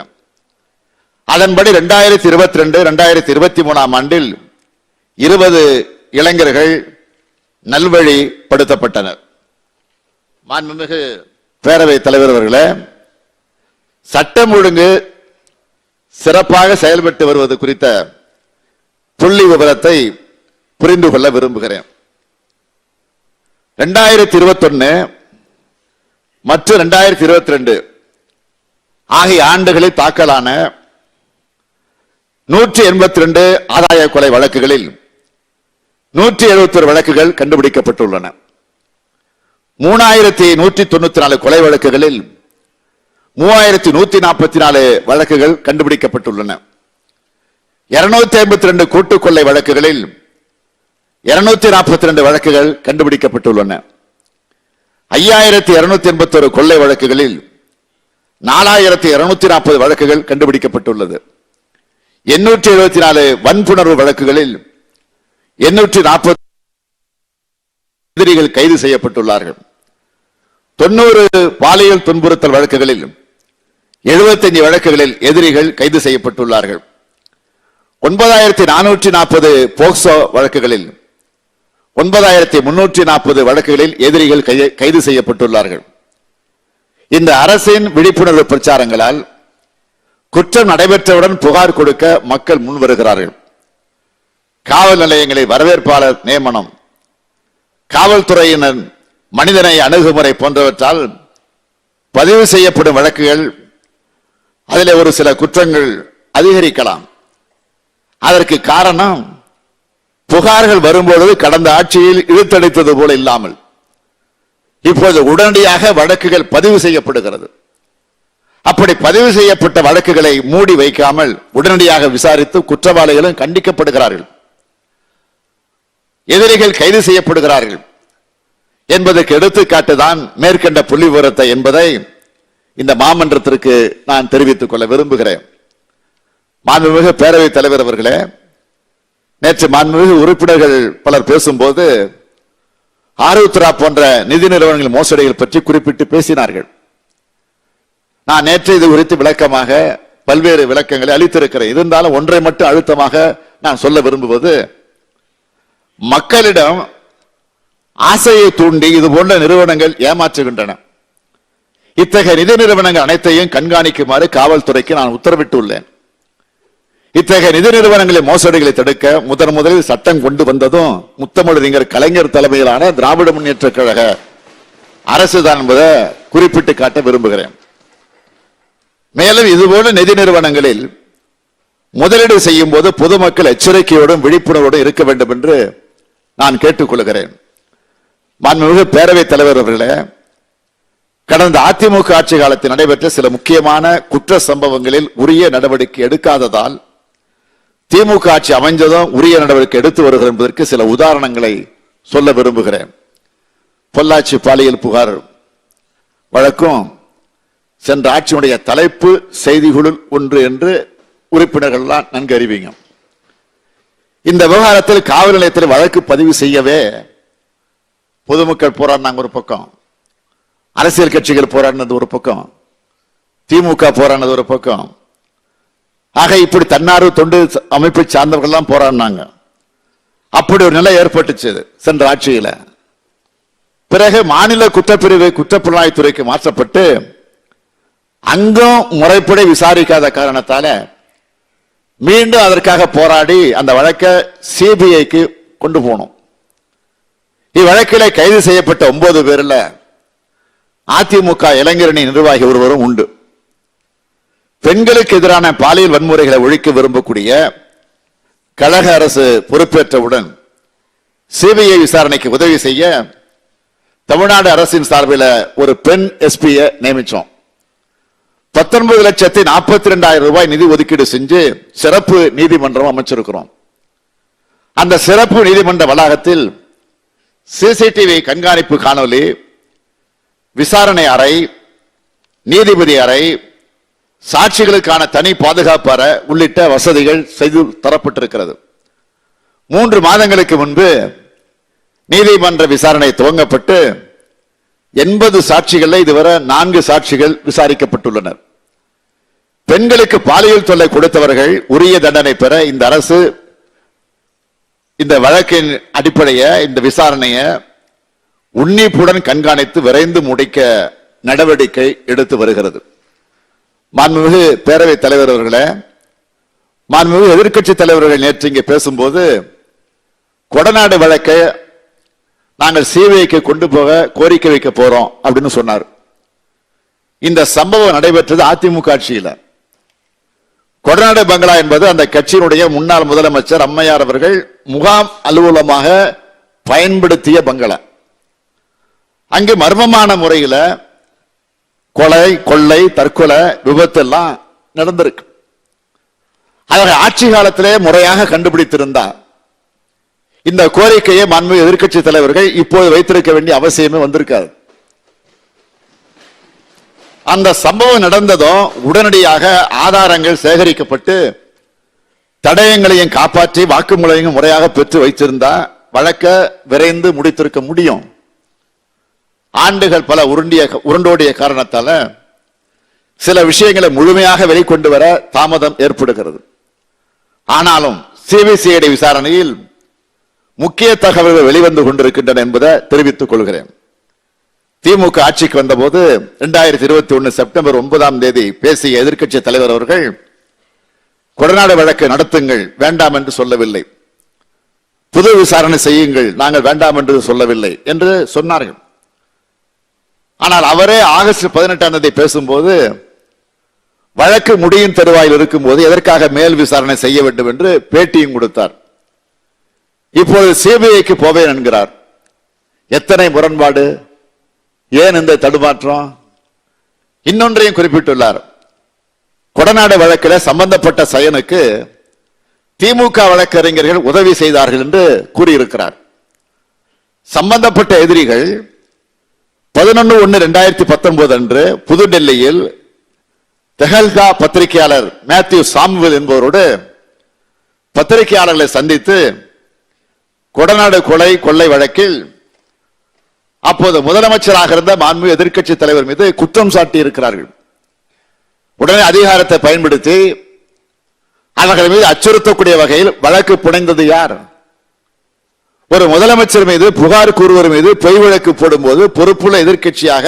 அதன்படி 2022 2023 ஆண்டில் 20 இளைஞர்கள் நல்வழிப்படுத்தப்பட்டனர். மாண்புமிகு பேரவைத் தலைவர் அவர்களே, சட்டம் ஒழுங்கு சிறப்பாக செயல்பட்டு வருவது குறித்த புள்ளி விவரத்தை புரிந்து கொள்ள விரும்புகிறேன். 2021 மற்றும் 2022 ஆகிய ஆண்டுகளில் தாக்கலான 182 ஆதாய கொலை வழக்குகளில் 171 வழக்குகள் கண்டுபிடிக்கப்பட்டுள்ளன. 3194 கொலை வழக்குகளில் 3144 வழக்குகள் கண்டுபிடிக்கப்பட்டுள்ளன. 252 கூட்டுக் கொள்ளை வழக்குகளில் 242 வழக்குகள் கண்டுபிடிக்கப்பட்டுள்ளன. 5281 கொள்ளை வழக்குகளில் 4240 வழக்குகள் கண்டுபிடிக்கப்பட்டுள்ளது. 874 வன்புணர்வு வழக்குகளில் 840 எதிரிகள் கைது செய்யப்பட்டுள்ளார்கள். 90 பாலியல் துன்புறுத்தல் வழக்குகளில் 75 வழக்குகளில் எதிரிகள் கைது செய்யப்பட்டுள்ளார்கள். 9440 போக்சோ வழக்குகளில் 9340 வழக்குகளில் எதிரிகள் கைது செய்யப்பட்டுள்ளார்கள். இந்த அரசின் விழிப்புணர்வு பிரச்சாரங்களால் குற்றம் நடைபெற்றவுடன் புகார் கொடுக்க மக்கள் முன் வருகிறார்கள். காவல் நிலையங்களில் வரவேற்பாளர் நியமனம், காவல்துறையினர் மனிதனை அணுகுமுறை போன்றவற்றால் பதிவு செய்யப்படும் வழக்குகள், அதில் ஒரு சில குற்றங்கள் அதிகரிக்கலாம். அதற்கு காரணம், புகார்கள் வரும்பொழுது கடந்த ஆட்சியில் இழுத்தடித்தது போல இல்லாமல் இப்போது உடனடியாக வழக்குகள் பதிவு செய்யப்படுகிறது. அப்படி பதிவு செய்யப்பட்ட வழக்குகளை மூடி வைக்காமல் உடனடியாக விசாரித்து குற்றவாளிகளும் கண்டிக்கப்படுகிறார்கள், எதிரிகள் கைது செய்யப்படுகிறார்கள் என்பதற்கு எடுத்துக்காட்டுதான் மேற்கண்ட புள்ளி விவரத்தை என்பதை இந்த மாமன்றத்திற்கு நான் தெரிவித்துக் கொள்ள விரும்புகிறேன். மாண்புமிகு பேரவைத் தலைவர் அவர்களே, நேற்று மாண்புமிகு உறுப்பினர்கள் பலர் பேசும்போது ஆருத்ரா போன்ற நிதி நிறுவனங்களின் மோசடிகள் பற்றி குறிப்பிட்டு பேசினார்கள். நான் நேற்று இது குறித்து விளக்கமாக பல்வேறு விளக்கங்களை அளித்திருக்கிறேன். இருந்தாலும் ஒன்றை மட்டும் அழுத்தமாக நான் சொல்ல விரும்புவது, மக்களிடம் ஆசையை தூண்டி இது போன்ற நிறுவனங்கள் ஏமாற்றுகின்றன. இத்தகைய நிதி நிறுவனங்கள் அனைத்தையும் கண்காணிக்குமாறு காவல்துறைக்கு நான் உத்தரவிட்டுள்ளேன். இத்தகைய நிதி நிறுவனங்களின் மோசடிகளை தடுக்க முதலில் சட்டம் கொண்டு வந்ததும் முத்தமிழறிஞர் கலைஞர் தலைமையிலான திராவிட முன்னேற்ற கழக அரசுதான் என்பதை குறிப்பிட்டு காட்ட விரும்புகிறேன். மேலும் இதுபோல நிதி நிறுவனங்களில் முதலீடு செய்யும் போது பொதுமக்கள் எச்சரிக்கையோடும் விழிப்புணர்வோடும் இருக்க வேண்டும் என்று நான் கேட்டுக்கொள்கிறேன். மாண்புமிகு பேரவைத் தலைவர் அவர்களே, கடந்த அதிமுக ஆட்சி காலத்தில் நடைபெற்ற சில முக்கியமான குற்ற சம்பவங்களில் உரிய நடவடிக்கை எடுக்காததால் திமுக ஆட்சி அமைஞ்சதும் உரிய நடவடிக்கை எடுத்து வருகிறது என்பதற்கு சில உதாரணங்களை சொல்ல விரும்புகிறேன். பொள்ளாச்சி பாலியல் புகார் வழக்கும் சென்ற ஆட்சியினுடைய தலைப்பு செய்திகளுள் ஒன்று என்று உறுப்பினர்கள் நன்கு அறிவீங்க. இந்த விவகாரத்தில் காவல் நிலையத்தில் வழக்கு பதிவு செய்யவே பொதுமக்கள் போராடினாங்க ஒரு பக்கம், அரசியல் கட்சிகள் போராடினது ஒரு பக்கம், திமுக போராடினது ஒரு பக்கம். ஆக இப்படி தன்னார்வ தொண்டு அமைப்பை சார்ந்தவர்கள் எல்லாம் போராடினாங்க. அப்படி ஒரு நிலை ஏற்பட்டுச்சு சென்ற ஆட்சியில. பிறகு மாநில குற்றப்பிரிவு குற்றப்புலனாய்வுத்துறைக்கு மாற்றப்பட்டு அங்கும் முறைப்படி விசாரிக்காத காரணத்தால மீண்டும் அதற்காக போராடி அந்த வழக்கை சிபிஐக்கு கொண்டு போனோம். இவ்வழக்கிலே கைது செய்யப்பட்ட 9 பேர்ல அதிமுக இளைஞரணி நிர்வாகி ஒருவரும் உண்டு. பெண்களுக்கு எதிரான பாலியல் வன்முறைகளை ஒழிக்க விரும்பக்கூடிய கழக அரசு பொறுப்பேற்றவுடன் சிபிஐ விசாரணைக்கு உதவி செய்ய தமிழ்நாடு அரசின் சார்பில் ஒரு பெண் எஸ்பியை நியமிச்சோம். 19,42,000 ரூபாய் நிதி ஒதுக்கீடு செஞ்சு சிறப்பு நீதிமன்றம் அமைச்சிருக்கிறோம். அந்த சிறப்பு நீதிமன்ற வளாகத்தில் சிசிடிவி கண்காணிப்பு காணொலி, விசாரணை அறை, நீதிபதி அறை, சாட்சிகளுக்கான தனி பாதுகாப்பு அறை உள்ளிட்ட வசதிகள் செய்து தரப்பட்டிருக்கிறது. 3 மாதங்களுக்கு முன்பு நீதிமன்ற விசாரணை துவங்கப்பட்டு 80 சாட்சிகள் இதுவரை 4 சாட்சிகள் விசாரிக்கப்பட்டுள்ளனர். பெண்களுக்கு பாலியல் தொல்லை கொடுத்தவர்கள் உரிய தண்டனை பெற இந்த அரசு இந்த வழக்கின் அடிப்படையை, இந்த விசாரணையை உன்னிப்புடன் கண்காணித்து விரைந்து முடிக்க நடவடிக்கை எடுத்து வருகிறது. மாண்புமிகு பேரவைத் தலைவர் அவர்களே, மாண்புமிகு எதிர்க்கட்சி தலைவர்கள் நேற்று இங்கே பேசும்போது கொடநாடு வழக்கை நாங்கள் சிபிஐக்கு கொண்டு போக கோரிக்கை வைக்க போறோம் அப்படின்னு சொன்னார். இந்த சம்பவம் நடைபெற்றது அதிமுக ஆட்சியில். கொடநாடு பங்களா என்பது அந்த கட்சியினுடைய முன்னாள் முதலமைச்சர் அம்மையார் அவர்கள் முகாம் அலுவலகமாக பயன்படுத்திய பங்களா. அங்கு மர்மமான முறையில் கொலை, கொள்ளை, தற்கொலை, விபத்து எல்லாம் நடந்திருக்கு. அவர்கள் ஆட்சி காலத்திலே முறையாக கண்டுபிடித்திருந்தார் இந்த கோரிக்கையை மாண்புமிகு எதிர்க்கட்சி தலைவர்கள் இப்போது வைத்திருக்க வேண்டிய அவசியமே வந்திருக்காது. அந்த சம்பவம் நடந்ததும் உடனடியாக ஆதாரங்கள் சேகரிக்கப்பட்டு தடயங்களையும் காப்பாற்றி வாக்குமூலங்களையும் முறையாக பெற்று வைத்திருந்தா வழக்க விரைந்து முடித்திருக்க முடியும். ஆண்டுகள் பல உருண்டோடிய காரணத்தால சில விஷயங்களை முழுமையாக வெளிக்கொண்டு வர தாமதம் ஏற்படுகிறது. ஆனாலும் சிபிசிஐடி விசாரணையில் முக்கிய தகவல்கள் வெளிவந்து கொண்டிருக்கின்றன என்பதை தெரிவித்துக் கொள்கிறேன். திமுக ஆட்சிக்கு வந்தபோது 2021 செப்டம்பர் 9 பேசிய எதிர்க்கட்சி தலைவர் அவர்கள் கொடநாடு வழக்கு நடத்துங்கள், வேண்டாம் என்று சொல்லவில்லை. புது விசாரணை செய்யுங்கள், நாங்கள் வேண்டாம் என்று சொல்லவில்லை என்று சொன்னார்கள். ஆனால் அவரே ஆகஸ்ட் 18 பேசும்போது வழக்கு முடியும் தருவாயில் இருக்கும் போது எதற்காக மேல் விசாரணை செய்ய வேண்டும் என்று பேட்டியும் கொடுத்தார். இப்போது சிபிஐக்கு போவேன் என்கிறார். எத்தனை முரண்பாடு, ஏன் இந்த தடுமாற்றம்? இன்னொன்றையும் குறிப்பிட்டுள்ளார். கொடநாடு வழக்கில் சம்பந்தப்பட்ட சயனுக்கு திமுக வழக்கறிஞர்கள் உதவி செய்தார்கள் என்று கூறியிருக்கிறார். சம்பந்தப்பட்ட எதிரிகள் 11/1/2019 அன்று புதுடெல்லியில் தெஹல்கா பத்திரிகையாளர் மேத்யூ சாமுவேல் என்பவரோடு பத்திரிகையாளர்களை சந்தித்து கொடநாடு கொலை கொள்ளை வழக்கில் அப்போது முதலமைச்சராக இருந்த மாண்புமிகு எதிர்க்கட்சி தலைவர் மீது குற்றம் சாட்டி இருக்கிறார்கள். உடனே அதிகாரத்தை பயன்படுத்தி அவர்கள் மீது அச்சுறுத்தக்கூடிய வகையில் வழக்கு புனைந்தது யார்? ஒரு முதலமைச்சர் மீது புகார் கூறுவர் மீது பொய் வழக்கு போடும்போது பொறுப்புள்ள எதிர்க்கட்சியாக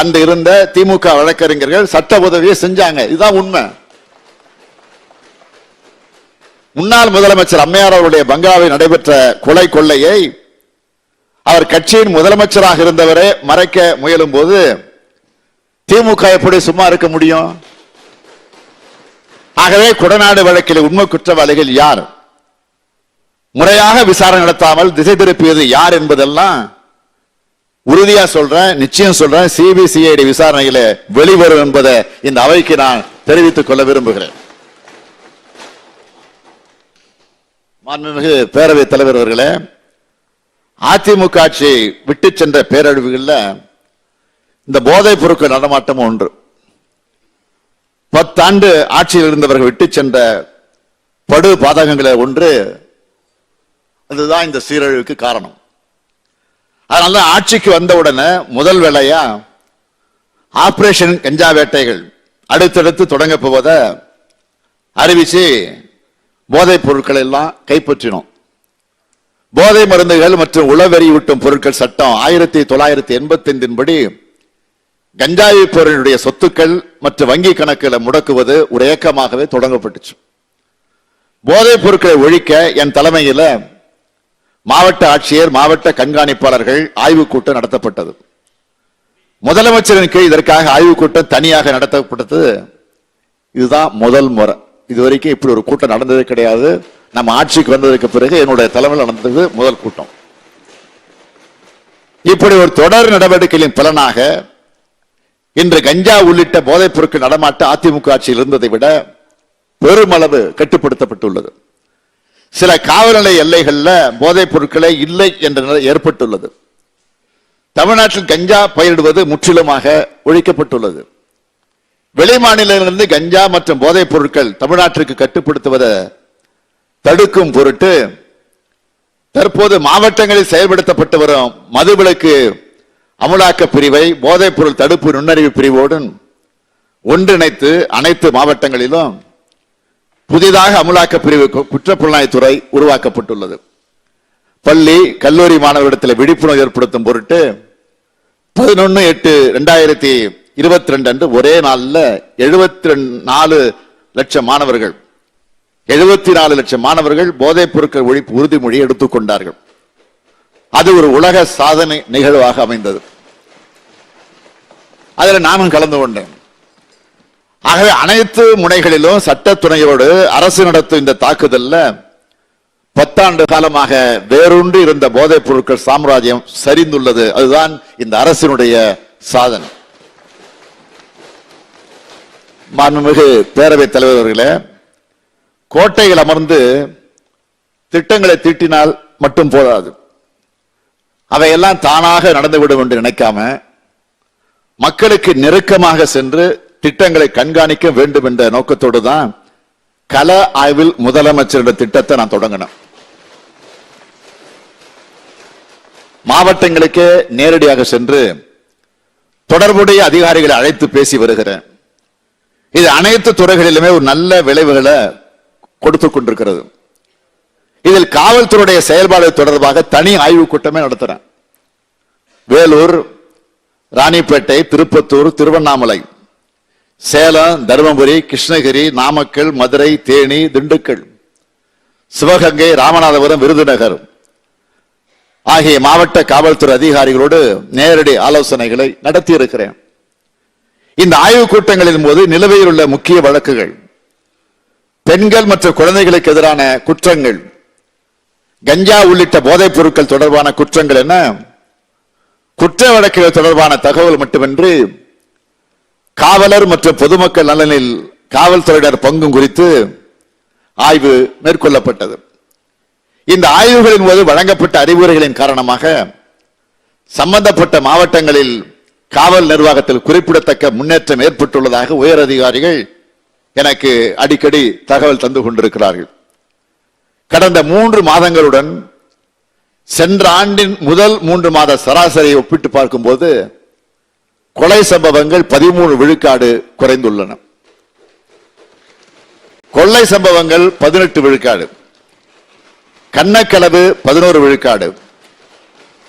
அந்த இருந்த திமுக வழக்கறிஞர்கள் சட்ட உதவியை செஞ்சாங்க. இதுதான் உண்மை. முன்னாள் முதலமைச்சர் அம்மையார் அவருடைய பங்களாவில் நடைபெற்ற கொலை கொள்ளையை அவர் கட்சியின் முதலமைச்சராக இருந்தவரே மறைக்க முயலும் போது திமுக எப்படி சும்மா இருக்க முடியும்? ஆகவே கொடநாடு வழக்கில் உண்மை குற்றவாளிகள் யார், முறையாக விசாரணை நடத்தாமல் திசை திருப்பியது யார் என்பதெல்லாம் உறுதியா சொல்றேன், நிச்சயம் சொல்றேன், சிபிசிஐடி விசாரணையில வெளிவரும் என்பதை இந்த அவைக்கு நான் தெரிவித்துக் கொள்ள விரும்புகிறேன். மாண்புமிகு பேரவைத் தலைவர் அவர்களே, அதிமுக ஆட்சியை விட்டு சென்ற பேரழிவுகளில் இந்த போதைப் பொருட்கள் நடமாட்டம் ஒன்று. 10 ஆண்டு ஆட்சியில் இருந்தவர்கள் விட்டு சென்ற படு பாதகங்களை ஒன்று. அதுதான் இந்த சீரழிவுக்கு காரணம். அதனால ஆட்சிக்கு வந்தவுடனே முதல் வேலையா ஆபரேஷன் கஞ்சா வேட்டைகள் அடுத்தடுத்து தொடங்க போவதை அறிவிச்சு போதைப் பொருட்கள் எல்லாம் கைப்பற்றினோம். போதை மருந்துகள் மற்றும் உளவெறியூட்டும் பொருட்கள் சட்டம் 1985 படி கஞ்சா விற்பவர்களுடைய சொத்துக்கள் மற்றும் வங்கி கணக்குகளை முடக்குவது ஒரு இயக்கமாகவே தொடங்கப்பட்டுச்சு. போதைப் பொருட்களை ஒழிக்க என் தலைமையில் மாவட்ட ஆட்சியர், மாவட்ட கண்காணிப்பாளர்கள் ஆய்வுக் கூட்டம் நடத்தப்பட்டது. முதலமைச்சரின் கீழ் இதற்காக ஆய்வுக் கூட்டம் தனியாக நடத்தப்பட்டது. இதுதான் முதல் முறை. இதுவரைக்கும் இப்படி ஒரு கூட்டம் நடந்தது கிடையாது. நம்ம ஆட்சிக்கு வந்ததுக்கு பிறகு என்னுடைய தலைமையில் நடந்தது முதல் கூட்டம். இப்படி ஒரு தொடர் நடவடிக்கைகளின் பலனாக இன்று கஞ்சா உள்ளிட்ட போதைப் பொருட்கள் நடமாட்ட அதிமுக ஆட்சியில் இருந்ததை விட பெருமளவு கட்டுப்படுத்தப்பட்டுள்ளது. சில காவல்நிலை எல்லைகளில் போதைப் பொருட்களே இல்லை என்ற நிலை ஏற்பட்டுள்ளது. தமிழ்நாட்டில் கஞ்சா பயிரிடுவது முற்றிலுமாக ஒழிக்கப்பட்டுள்ளது. வெளிமாநிலங்களிலிருந்து கஞ்சா மற்றும் போதைப் பொருட்கள் தமிழ்நாட்டிற்கு கட்டுப்படுத்துவதை தடுக்கும் பொருட்டு தற்போது மாவட்டங்களில் செயல்படுத்தப்பட்டு வரும் மதுவிலக்கு அமலாக்க பிரிவை போதைப் பொருள் தடுப்பு நுண்ணறிவு பிரிவோடு ஒன்றிணைத்து அனைத்து மாவட்டங்களிலும் புதிதாக அமலாக்க பிரிவு குற்றப்புலனாய்வுத்துறை உருவாக்கப்பட்டுள்ளது. பள்ளி கல்லூரி மாணவர்களிடத்தில் விழிப்புணர்வு ஏற்படுத்தும் பொருட்டு 11/8/2022 அன்று ஒரே நாளில் 74 லட்சம் மாணவர்கள் போதைப் பொருட்கள் ஒழிப்பு உறுதிமொழி எடுத்துக்கொண்டார்கள். அது ஒரு உலக சாதனை நிகழ்வாக அமைந்தது. அதில் நானும் கலந்து கொண்டேன். ஆகவே அனைத்து முனைகளிலும் சட்ட துணையோடு அரசு நடத்தும் இந்த தாக்குதல்ல 10 ஆண்டு காலமாக வேரூன்றி இருந்த போதைப் பொருட்கள் சாம்ராஜ்யம் சரிந்துள்ளது. அதுதான் இந்த அரசினுடைய சாதனை. மாண்புமிகு பேரவைத் தலைவர் அவர்களே, கோட்டையில் அமர்ந்து திட்டங்களை தீட்டினால் மட்டும் போதாது. அவையெல்லாம் தானாக நடந்துவிடும் என்று நினைக்காம மக்களுக்கு நெருக்கமாக சென்று திட்டங்களை கண்காணிக்க வேண்டும் என்ற நோக்கத்தோடு தான் கள ஆய்வில் முதலமைச்சர் என்ற திட்டத்தை நான் தொடங்கினேன். மாவட்டங்களுக்கே நேரடியாக சென்று தொடர்புடைய அதிகாரிகளை அழைத்து பேசி வருகிறேன். இது அனைத்து துறைகளிலுமே ஒரு நல்ல விளைவுகளை கொடுத்துக் கொண்டிருக்கிறது. இதில் காவல்துறையுடைய செயல்பாடு தொடர்பாக தனி ஆய்வுக் கூட்டமே நடத்துறேன். வேலூர், ராணிப்பேட்டை, திருப்பத்தூர், திருவண்ணாமலை, சேலம், தருமபுரி, கிருஷ்ணகிரி, நாமக்கல், மதுரை, தேனி, திண்டுக்கல், சிவகங்கை, ராமநாதபுரம், விருதுநகர் ஆகிய மாவட்ட காவல்துறை அதிகாரிகளோடு நேரடி ஆலோசனைகளை நடத்தி இருக்கிறேன். இந்த ஆய்வுக் கூட்டங்களின் போது நிலுவையில் உள்ள முக்கிய வழக்குகள், பெண்கள் மற்றும் குழந்தைகளுக்கு எதிரான குற்றங்கள், கஞ்சா உள்ளிட்ட போதைப் பொருட்கள் தொடர்பான குற்றங்கள் என குற்ற வழக்குகள் தொடர்பான தகவல் மட்டுமின்றி காவலர் மற்றும் பொதுமக்கள் நலனில் காவல்துறையினர் பங்கும் குறித்து ஆய்வு மேற்கொள்ளப்பட்டது. இந்த ஆய்வுகளின் போது வழங்கப்பட்ட அறிவுரைகளின் காரணமாக சம்பந்தப்பட்ட மாவட்டங்களில் காவல் நிர்வாகத்தில் குறிப்பிடத்தக்க முன்னேற்றம் ஏற்பட்டுள்ளதாக உயர் அதிகாரிகள் எனக்கு அடிக்கடி தகவல் தந்து கொண்டிருக்கிறார்கள். கடந்த 3 மாதங்களுடன் சென்ற ஆண்டின் முதல் 3 மாத சராசரியை ஒப்பிட்டு பார்க்கும்போது கொலை சம்பவங்கள் 13 விழுக்காடு குறைந்துள்ளன. கொள்ளை சம்பவங்கள் 18 விழுக்காடு, கண்ணக்களவு 11 விழுக்காடு,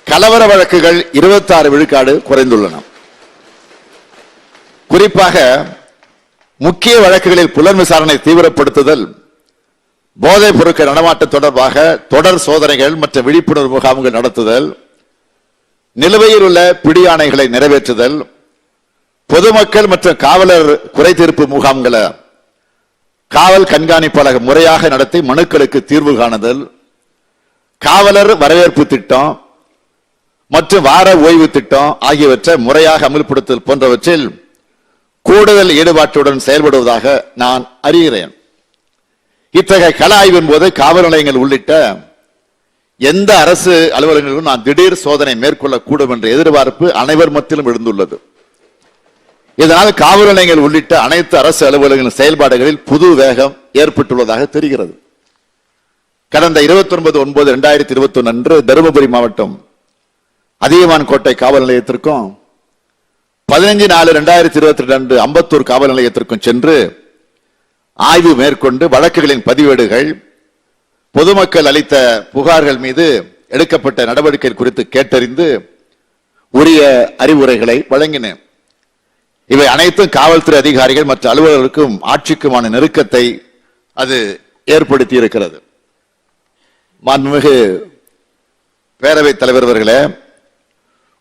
கலவர வழக்குகள் 26 விழுக்காடு குறைந்துள்ளன. குறிப்பாக முக்கிய வழக்குகளில் புலன் விசாரணை தீவிரப்படுத்துதல், போதைப் பொருட்கள் நடமாட்டம் தொடர்பாக தொடர் சோதனைகள் மற்றும் விழிப்புணர்வு முகாம்கள் நடத்துதல், நிலுவையில் உள்ள பிடியாணைகளை நிறைவேற்றுதல், பொதுமக்கள் மற்றும் காவலர் குறைதீர்ப்பு முகாம்களை காவல் கண்காணிப்பாளர் முறையாக நடத்தி மனுக்களுக்கு தீர்வு காணுதல், காவலர் வரவேற்பு திட்டம் மற்றும் வார ஓய்வு திட்டம் ஆகியவற்றை முறையாக அமல்படுத்தல் போன்றவற்றில் கூடுதல் ஈடுபாட்டுடன் செயல்படுவதாக நான் அறிகிறேன். இத்தகைய கள ஆய்வின் போது காவல் நிலையங்கள் உள்ளிட்ட எந்த அரசு அலுவலகங்களிலும் நான் திடீர் சோதனை மேற்கொள்ளக்கூடும் என்ற எதிர்பார்ப்பு அனைவர் மத்தியிலும் எழுந்துள்ளது. இதனால் காவல் நிலையங்கள் உள்ளிட்ட அனைத்து அரசு அலுவலகங்களின் செயல்பாடுகளில் புது வேகம் ஏற்பட்டுள்ளதாக தெரிகிறது. கடந்த 29/9/2021 அன்று தருமபுரி மாவட்டம் அதியமான் கோட்டை காவல் நிலையத்திற்கும் 15/4/2022 அன்று அம்பத்தூர் காவல் நிலையத்திற்கும் சென்று ஆய்வு மேற்கொண்டு வழக்குகளின் பதிவேடுகள், பொதுமக்கள் அளித்த புகார்கள் மீது எடுக்கப்பட்ட நடவடிக்கை குறித்து கேட்டறிந்து உரிய அறிவுரைகளை வழங்கினேன். இவை அனைத்தும் காவல்துறை அதிகாரிகள் மற்றும் அலுவலர்களுக்கும் ஆட்சிக்குமான நெருக்கத்தை அது ஏற்படுத்தி இருக்கிறது. மாண்புமிகு பேரவைத் தலைவர் அவர்களே,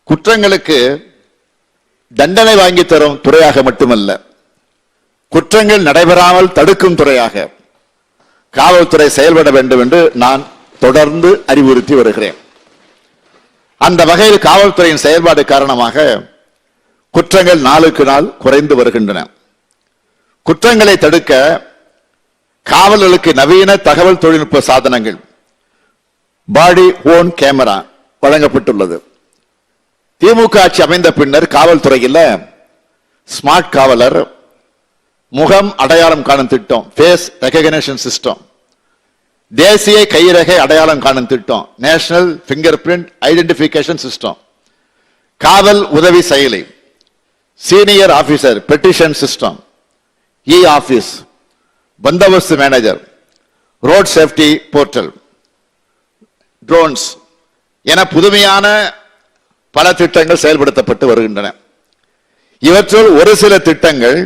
குற்றங்களுக்கு தண்டனை வாங்கி தரும் துறையாக மட்டுமல்ல, குற்றங்கள் நடைபெறாமல் தடுக்கும் துறையாக காவல்துறை செயல்பட வேண்டும் என்று நான் தொடர்ந்து அறிவுறுத்தி வருகிறேன். அந்த வகையில் காவல்துறையின் செயல்பாடு காரணமாக குற்றங்கள் நாளுக்கு நாள் குறைந்து வருகின்றன. குற்றங்களை தடுக்க காவலர்களுக்கு நவீன தகவல் தொழில்நுட்ப சாதனங்கள், பாடி ஓன் கேமரா வழங்கப்பட்டுள்ளது. திமுக ஆட்சி அமைந்த பின்னர் காவல்துறையில் ஸ்மார்ட் காவலர், முகம் அடையாளம் காணும் திட்டம், ஃபேஸ் ரெகக்னிஷன் சிஸ்டம், தேசிய கைரேகை அடையாளம் காணும் திட்டம், national finger print identification system, காவல் உதவி செயலி, senior officer petition system, e office, பந்தோபஸ்து manager, road safety portal, drones என புதுமையான பல திட்டங்கள் செயல்படுத்தப்பட்டு வருகின்றன. இவற்றுள் ஒரு சில திட்டங்கள்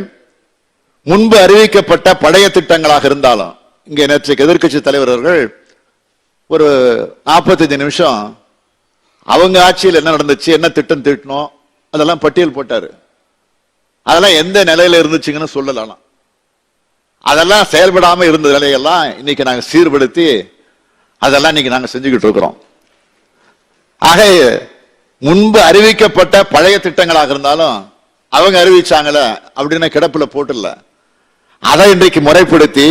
முன்பு அறிவிக்கப்பட்ட பழைய திட்டங்களாக இருந்தாலும், இங்கே நேற்றைக்கு எதிர்க்கட்சி தலைவர் அவர்கள் ஒரு 45 நிமிஷம் அவங்க ஆட்சியில் என்ன நடந்துச்சு, என்ன திட்டம் தீட்டணும் அதெல்லாம் பட்டியல் போட்டாரு. அதெல்லாம் எந்த நிலையில இருந்துச்சுங்கன்னு சொல்லலாம். அதெல்லாம் செயல்படாம இருந்த நிலையெல்லாம் இன்னைக்கு நாங்க சீர்படுத்தி அதெல்லாம் இன்னைக்கு நாங்க செஞ்சுக்கிட்டு இருக்கிறோம். ஆக முன்பு அறிவிக்கப்பட்ட பழைய திட்டங்களாக இருந்தாலும் அவங்க அறிவிச்சாங்களே அப்படின்னு கிடப்புல போட்டுல, அதை இன்றைக்கு முறைப்படுத்தி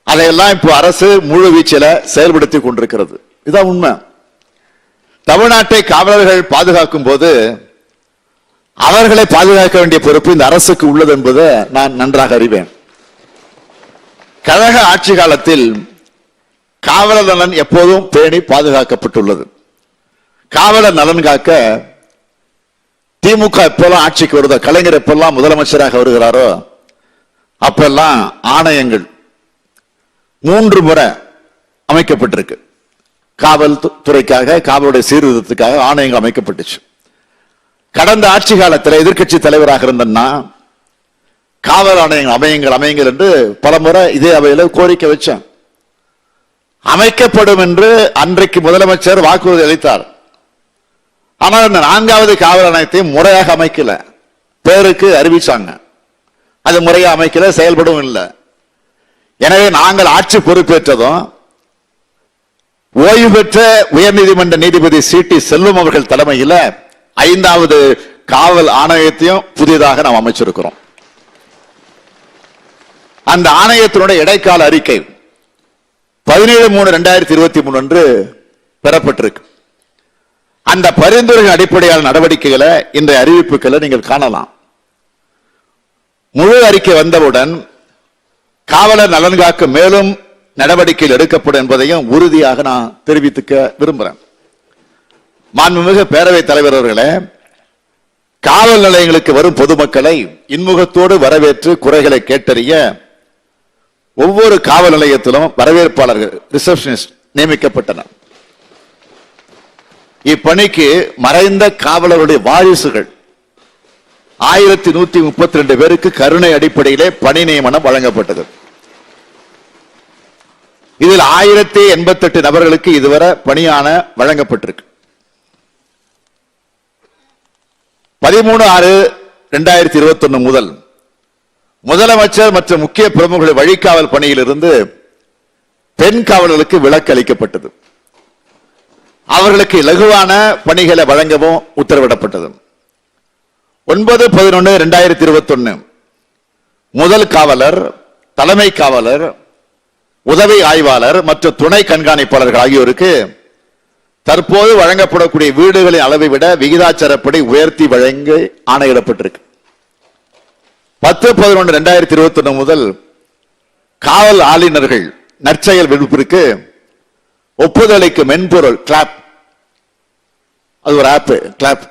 அதையெல்லாம் இப்போ அரசு முழு வீச்சில செயல்படுத்தி கொண்டிருக்கிறது. இதான் உண்மை. தமிழ்நாட்டை காவலர்கள் பாதுகாக்கும் போது அவர்களை பாதுகாக்க வேண்டிய பொறுப்பு இந்த அரசுக்கு உள்ளது என்பதை நான் நன்றாக அறிவேன். கழக ஆட்சி காலத்தில் காவலர் நலன் எப்போதும் பேணி பாதுகாக்கப்பட்டுள்ளது. காவலர் நலன் காக்க திமுக எப்பெல்லாம் ஆட்சிக்கு வருதோ, கலைஞர் எப்பெல்லாம் முதலமைச்சராக வருகிறாரோ அப்பெல்லாம் ஆணையங்கள் 3 முறை அமைக்கப்பட்டிருக்கு. காவல் துறைக்காக, காவலுடைய சீர்திருத்தத்துக்காக ஆணையங்கள் அமைக்கப்பட்டுச்சு. கடந்த ஆட்சி காலத்தில் எதிர்க்கட்சி தலைவராக இருந்தன்னா காவல் ஆணையங்கள் அமையுங்கள் என்று பலமுறை இதே அவையில கோரிக்கை வச்சேன். அமைக்கப்படும் என்று அன்றைக்கு முதலமைச்சர் வாக்குறுதி அளித்தார். ஆனால் இந்த 4வது காவல் ஆணையத்தையும் முறையாக அமைக்கல. பேருக்கு அறிவிச்சாங்க, அது முறையாக அமைக்கல, செயல்படும் இல்லை. எனவே நாங்கள் ஆட்சி பொறுப்பேற்றதும் ஓய்வு பெற்ற உயர்நீதிமன்ற நீதிபதி சி.டி. செல்வம் அவர்கள் தலைமையில் 5வது காவல் ஆணையத்தையும் புதிதாக நாம் அமைச்சிருக்கிறோம். அந்த ஆணையத்தினுடைய இடைக்கால அறிக்கை 17/3/2023 அன்று பெறப்பட்டிருக்கு. அந்த பரிந்துரைகள் அடிப்படையான நடவடிக்கைகளை இன்றைய அறிவிப்புகளை நீங்கள் காணலாம். முழு அறிக்கை வந்தவுடன் காவலர் நலன் காக்க மேலும் நடவடிக்கைகள் எடுக்கப்படும் என்பதையும் உறுதியாக நான் தெரிவித்துக்க விரும்புகிறேன். மாண்புமிகு பேரவைத் தலைவர் அவர்களே, காவல் நிலையங்களுக்கு வரும் பொதுமக்களை இன்முகத்தோடு வரவேற்று குறைகளை கேட்டறிய ஒவ்வொரு காவல் நிலையத்திலும் வரவேற்பாளர்கள், ரிசப்ஷனிஸ்ட் நியமிக்கப்பட்டனர். இப்பணிக்கு மறைந்த காவலருடைய வாரிசுகள் 1132 பேருக்கு கருணை அடிப்படையிலே பணி நியமனம் வழங்கப்பட்டது. இதில் 1088 நபர்களுக்கு இதுவரை பணியான வழங்கப்பட்டிருக்கு. 13/6/2021 முதல் முதலமைச்சர் மற்றும் முக்கிய பிரமுகர்கள் வழிகாவல் பணியில் இருந்து பெண் காவலர்களுக்கு விலக்கு அளிக்கப்பட்டது. அவர்களுக்கு இலகுவான பணிகளை வழங்கவும் உத்தரவிடப்பட்டது. 9/11/2021 முதல் காவலர், தலைமை காவலர், உதவி ஆய்வாளர் மற்றும் துணை கண்காணிப்பாளர்கள் ஆகியோருக்கு தற்போது வழங்கப்படக்கூடிய வீடுகளின் அளவை விட விகிதாச்சாரப்படி உயர்த்தி வழங்க ஆணையிடப்பட்டிருக்கு. 10/11/2021 முதல் காவல் ஆளுநர்கள் நற்செயல் விடுப்பிற்கு ஒப்புதலுக்கு மென்பொருள் கிளாப், அது ஒரு ஆப் கிளாப்,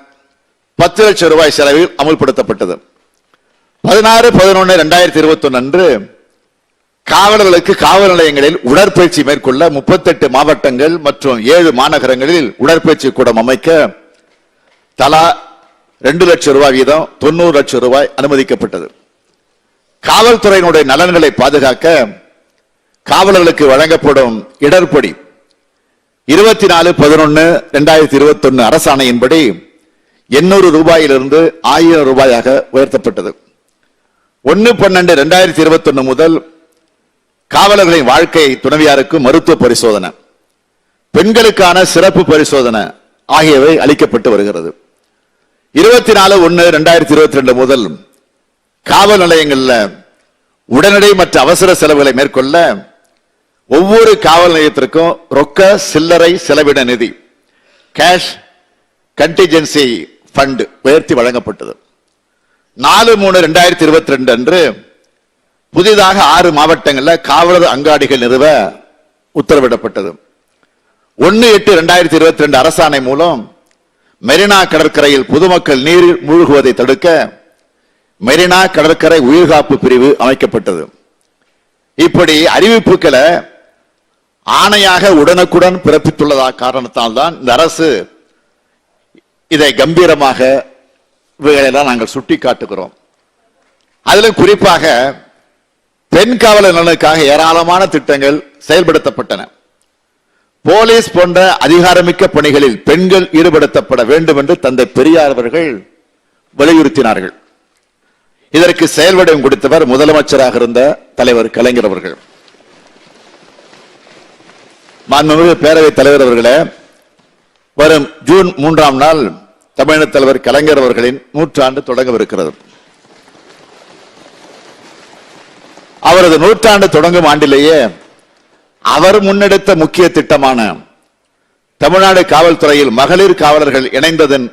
10 லட்சம் ரூபாய் செலவில் அமுல்படுத்தப்பட்டது. 16/11/2021 அன்று காவலர்களுக்கு காவல் நிலையங்களில் உடற்பயிற்சி மேற்கொள்ள 38 மாவட்டங்கள் மற்றும் 7 மாநகரங்களில் உடற்பயிற்சி கூடம் அமைக்க தலா 2 லட்சம் ரூபாய் வீதம் 90 லட்சம் ரூபாய் அனுமதிக்கப்பட்டது. காவல்துறையினுடைய நலன்களை பாதுகாக்க காவலர்களுக்கு வழங்கப்படும் இடர்படி 24/11/2021 அரசாணையின்படி 800 ரூபாயிலிருந்து 1000 ரூபாயாக உயர்த்தப்பட்டது. 1/12/2021 முதல் காவலர்களின் வாழ்க்கை துணைவியாருக்கு மருத்துவ பரிசோதனை, பெண்களுக்கான சிறப்பு பரிசோதனை ஆகியவை அளிக்கப்பட்டு வருகிறது. 24/1/2022 முதல் காவல் நிலையங்களில் உடனடி மற்றும் அவசர செலவுகளை மேற்கொள்ள ஒவ்வொரு காவல் நிலையத்திற்கும் ரொக்க சில்லறை செலவின நிதி, கேஷ் கண்டிஜென்சி ஃபண்ட் உயர்த்தி வழங்கப்பட்டது. 4/3/2022 அன்று புதிதாக 6 மாவட்டங்களில் காவலர் அங்காடிகள் நிறுவ உத்தரவிடப்பட்டது. 1/8/2022 அரசாணை மூலம் மெரினா கடற்கரையில் பொதுமக்கள் நீரில் மூழ்குவதை தடுக்க மெரினா கடற்கரை உயிர்காப்பு பிரிவு அமைக்கப்பட்டது. இப்படி அறிவிப்புகளை ஆணையாக உடனுக்குடன் பிறப்பித்துள்ளதா காரணத்தால் தான் இந்த அரசு இதை கம்பீரமாக இவைகளெல்லாம் நாங்கள் சுட்டி காட்டுகிறோம். அதிலும் குறிப்பாக பெண் காவலர் நலனுக்காக ஏராளமான திட்டங்கள் செயல்படுத்தப்பட்டன. போலீஸ் போன்ற அதிகாரமிக்க பணிகளில் பெண்கள் ஈடுபடுத்தப்பட வேண்டும் என்று தந்தை பெரியார் அவர்கள் வலியுறுத்தினார்கள். இதற்கு செயல்வடிவம் கொடுத்தவர் முதலமைச்சராக இருந்த தலைவர் கலைஞர் அவர்கள். மாண்புமிகு பேரவைத் தலைவர் அவர்களே, வரும் ஜூன் 3ஆம் நாள் தமிழக தலைவர் கலைஞர் அவர்களின் 100 தொடங்கவிருக்கிறது. அவரது 100 தொடங்கும் ஆண்டிலேயே அவர் முன்னெடுத்த முக்கிய திட்டமான தமிழ்நாடு காவல்துறையில் மகளிர் காவலர்கள் இணைந்ததன்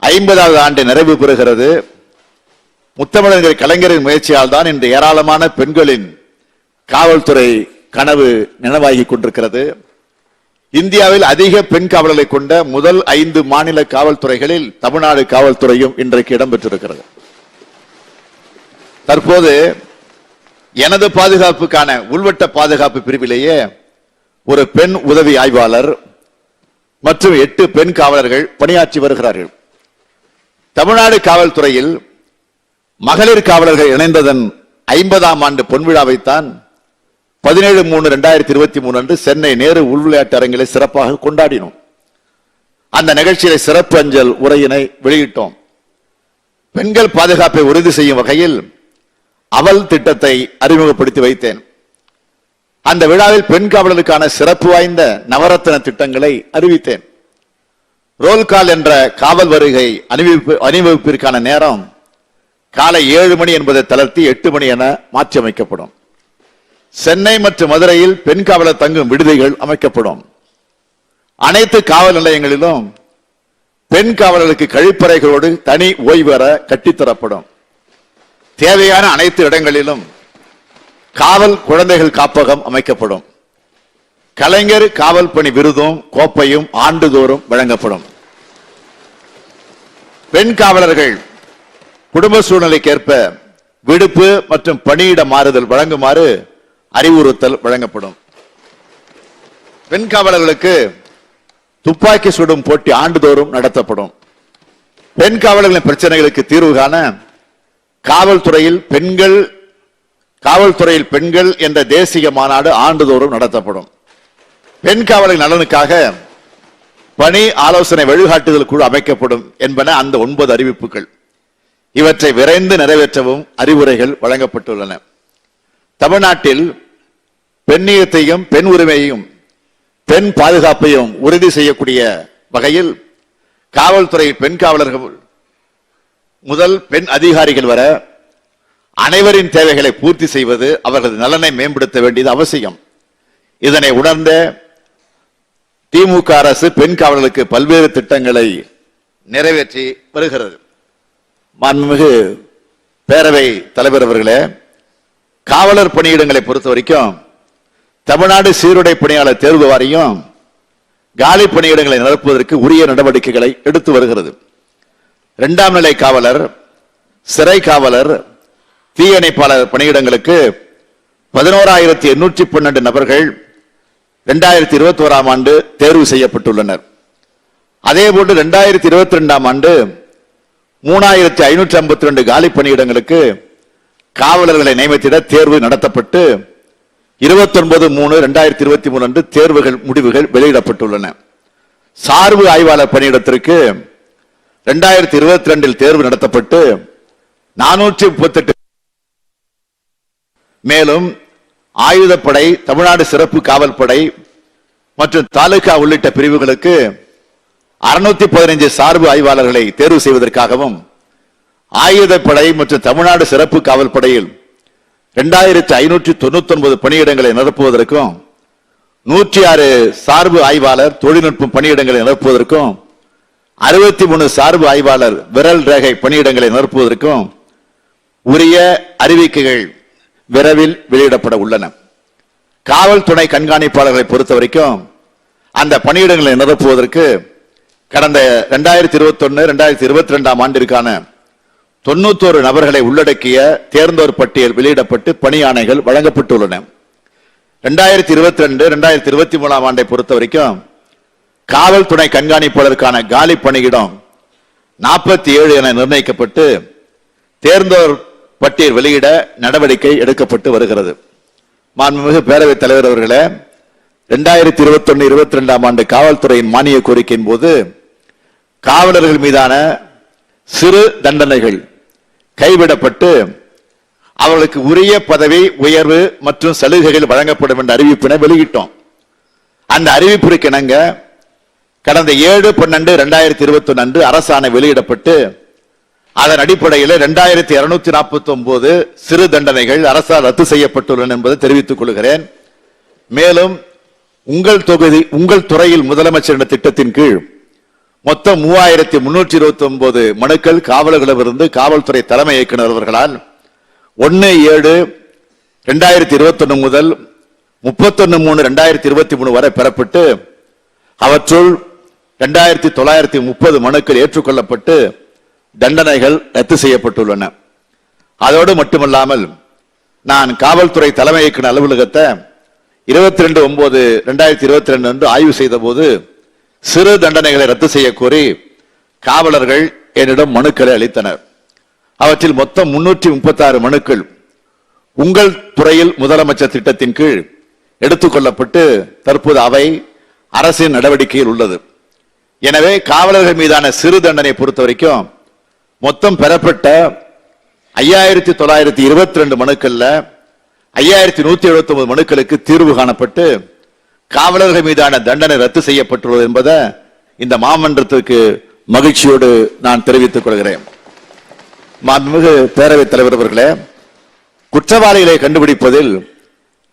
50வது ஆண்டு நிறைவு பெறுகிறது. முத்தமிழர் கலைஞரின் முயற்சியால் தான் இன்று ஏராளமான பெண்களின் காவல்துறை கனவு நினைவாகி கொண்டிருக்கிறது. இந்தியாவில் அதிக பெண் காவலர்களை கொண்ட முதல் 5 மாநில காவல்துறைகளில் தமிழ்நாடு காவல்துறையும் இன்றைக்கு இடம்பெற்றிருக்கிறது. தற்போது எனது பாதுகாப்புக்கான உள்வட்ட பாதுகாப்பு பிரிவிலேயே ஒரு பெண் உதவி ஆய்வாளர் மற்றும் 8 பெண் காவலர்கள் பணியாற்றி வருகிறார்கள். தமிழ்நாடு காவல்துறையில் மகளிர் காவலர்கள் இணைந்ததன் 50ஆம் ஆண்டு பொன்விழாவைத்தான் 17/3/2023 அன்று சென்னை நேரு உள்விளையாட்டு அரங்கிலே சிறப்பாக கொண்டாடினோம். அந்த நிகழ்ச்சியில சிறப்பு அஞ்சல் உரையினை வெளியிட்டோம். பெண்கள் பாதுகாப்பை உறுதி செய்யும் வகையில் அவள் திட்டத்தை அறிமுகப்படுத்தி வைத்தேன். அந்த விழாவில் பெண் காவலருக்கான சிறப்பு வாய்ந்த நவரத்ன திட்டங்களை அறிவித்தேன். ரோல் கால் என்ற காவல் வருகை அணிவகுப்பிற்கான நேரம் காலை 7 மணி என்பதை தளர்த்தி 8 மணி என மாற்றி அமைக்கப்படும். சென்னை மற்றும் மதுரையில் பெண் காவலர் தங்கும் விடுதிகள் அமைக்கப்படும். அனைத்து காவல் நிலையங்களிலும் பெண் காவலர்களுக்கு கழிப்பறைகளோடு தனி ஓய்வு அறை கட்டித்தரப்படும். தேவையான அனைத்து இடங்களிலும் காவல் குழந்தைகள் காப்பகம் அமைக்கப்படும். கலைஞர் காவல் பணி விருதும் கோப்பையும் ஆண்டுதோறும் வழங்கப்படும். பெண் காவலர்கள் குடும்ப சூழ்நிலைக்கேற்ப விடுப்பு மற்றும் பணியிட மாறுதல் வழங்குமாறு அறிவுறுத்தல் வழங்கப்படும். பெண் காவலர்களுக்கு துப்பாக்கி சுடும் போட்டி ஆண்டுதோறும் நடத்தப்படும். பெண் காவலர்களின் பிரச்சனைகளுக்கு தீர்வு காண காவல்துறையில் பெண்கள் என்ற தேசிய மாநாடு ஆண்டுதோறும் நடத்தப்படும். பெண் காவலர் நலனுக்காக பணி ஆலோசனை வழிகாட்டுதல் குழு அமைக்கப்படும் என்பன அந்த 9 அறிவிப்புகள். இவற்றை விரைந்து நிறைவேற்றவும் அறிவுரைகள் வழங்கப்பட்டுள்ளன. தமிழ்நாட்டில் பெண்ணியத்தையும் பெண் உரிமையையும் பெண் பாதுகாப்பையும் உறுதி செய்யக்கூடிய வகையில் காவல்துறை பெண் காவலர்கள் முதல் பெண் அதிகாரிகள் வர அனைவரின் தேவைகளை பூர்த்தி செய்வது, அவர்களது நலனை மேம்படுத்த வேண்டியது அவசியம். இதனை உணர்ந்த திமுக அரசு பெண் காவலர்களுக்கு பல்வேறு திட்டங்களை நிறைவேற்றி வருகிறது. மாண்புமிகு பேரவை தலைவர் அவர்களே, காவலர் பணியிடங்களை பொறுத்த வரைக்கும் தமிழ்நாடு சீருடை பணியாளர் தேர்வு வாரியம் காலி பணியிடங்களை நிரப்புவதற்கு உரிய நடவடிக்கைகளை எடுத்து வருகிறது. 2ஆம் நிலை காவலர், சிறை காவலர், தீயணைப்பாளர் பணியிடங்களுக்கு 11,812 நபர்கள் 2021ஆம் ஆண்டு தேர்வு செய்யப்பட்டுள்ளனர். அதேபோன்று 2022ஆம் ஆண்டு 3,552 காலி பணியிடங்களுக்கு காவலர்களை நியமித்திட தேர்வு நடத்தப்பட்டு 29/3/2023 அன்று தேர்வுகள் முடிவுகள் வெளியிடப்பட்டுள்ளன. சார்பு ஆய்வாளர் பணியிடத்திற்கு 2022 தேர்வு நடத்தப்பட்டு 438. மேலும் ஆயுதப்படை, தமிழ்நாடு சிறப்பு காவல் படை மற்றும் தாலுகா உள்ளிட்ட பிரிவுகளுக்கு 615 சார்பு ஆய்வாளர்களை தேர்வு செய்வதற்காகவும், ஆயுதப்படை மற்றும் தமிழ்நாடு சிறப்பு காவல் படையில் 2599 பணியிடங்களை நிரப்புவதற்கும், 106 சார்பு ஆய்வாளர் தொழில்நுட்பம் பணியிடங்களை நிரப்புவதற்கும், 63 சார்பு ஆய்வாளர் விரல் ரேகை பணியிடங்களை நிரப்புவதற்கும் உரிய அறிவிக்கைகள் விரைவில் வெளியிடப்பட உள்ளன. காவல் துணை கண்காணிப்பாளர்களை பொறுத்தவரைக்கும் அந்த பணியிடங்களை நிரப்புவதற்கு கடந்த 2021 2022 ஆண்டிற்கான 91 நபர்களை உள்ளடக்கிய தேர்ந்தோர் பட்டியல் வெளியிடப்பட்டு பணி ஆணைகள் வழங்கப்பட்டுள்ளன. 2022 2023 ஆண்டை பொறுத்த வரைக்கும் காவல் துணை கண்காணிப்பாளருக்கான காலி பணியிடம் 47 என நிர்ணயிக்கப்பட்டு தேர்ந்தோர் பட்டியல் வெளியிட நடவடிக்கை எடுக்கப்பட்டு வருகிறது. மாண்புமிகு பேரவைத் தலைவர் அவர்களே, 2021 22 ஆண்டு காவல்துறையின் மானிய கோரிக்கையின் போது காவலர்கள் மீதான சிறு தண்டனைகள் கைவிடப்பட்டு அவர்களுக்கு உரிய பதவி உயர்வு மற்றும் சலுகைகள் வழங்கப்படும் என்ற அறிவிப்பினை வெளியிட்டோம். அந்த அறிவிப்பிற்கு இணங்க கடந்த 7/12/2021 அன்று அரசாணை வெளியிடப்பட்டு அதன் அடிப்படையில் 2249 சிறு தண்டனைகள் அரசால் ரத்து செய்யப்பட்டுள்ளன என்பதை தெரிவித்துக் கொள்கிறேன். மேலும் உங்கள் துறையில் முதலமைச்சர் என்ற திட்டத்தின் கீழ் மொத்தம் 3329 மனுக்கள் காவலர்களிடமிருந்து காவல்துறை தலைமை இயக்குநர் அவர்களால் 1/7/2021 முதல் 31/3/2023 வரை பெறப்பட்டு அவற்றுள் 2930 மனுக்கள் ஏற்றுக்கொள்ளப்பட்டு தண்டனைகள் ரத்து செய்யப்பட்டுள்ளன. அதோடு மட்டுமல்லாமல் நான் காவல்துறை தலைமை இயக்குநர் அலுவலகத்தை 22/9/2022 அன்று ஆய்வு செய்த போது சிறு தண்டனைகளை ரத்து செய்ய கோரி காவலர்கள் என்னிடம் மனுக்களை அளித்தனர். அவற்றில் மொத்தம் 336 மனுக்கள் உங்கள் துறையில் முதலமைச்சர் திட்டத்தின் கீழ் எடுத்துக்கொள்ளப்பட்டு தற்போது அவை அரசின் நடவடிக்கையில் உள்ளது. எனவே காவலர்கள் மீதான சிறு தண்டனை பொறுத்த வரைக்கும் மொத்தம் பெறப்பட்ட 5922 மனுக்கள்ல 5179 மனுக்களுக்கு தீர்வு காணப்பட்டு காவலர்கள் மீதான தண்டனை ரத்து செய்யப்பட்டுள்ளது என்பதை இந்த மாமன்றத்திற்கு மகிழ்ச்சியோடு நான் தெரிவித்துக் கொள்கிறேன். மாண்புமிகு பேரவைத் தலைவர் அவர்களே, குற்றவாளிகளை கண்டுபிடிப்பதில்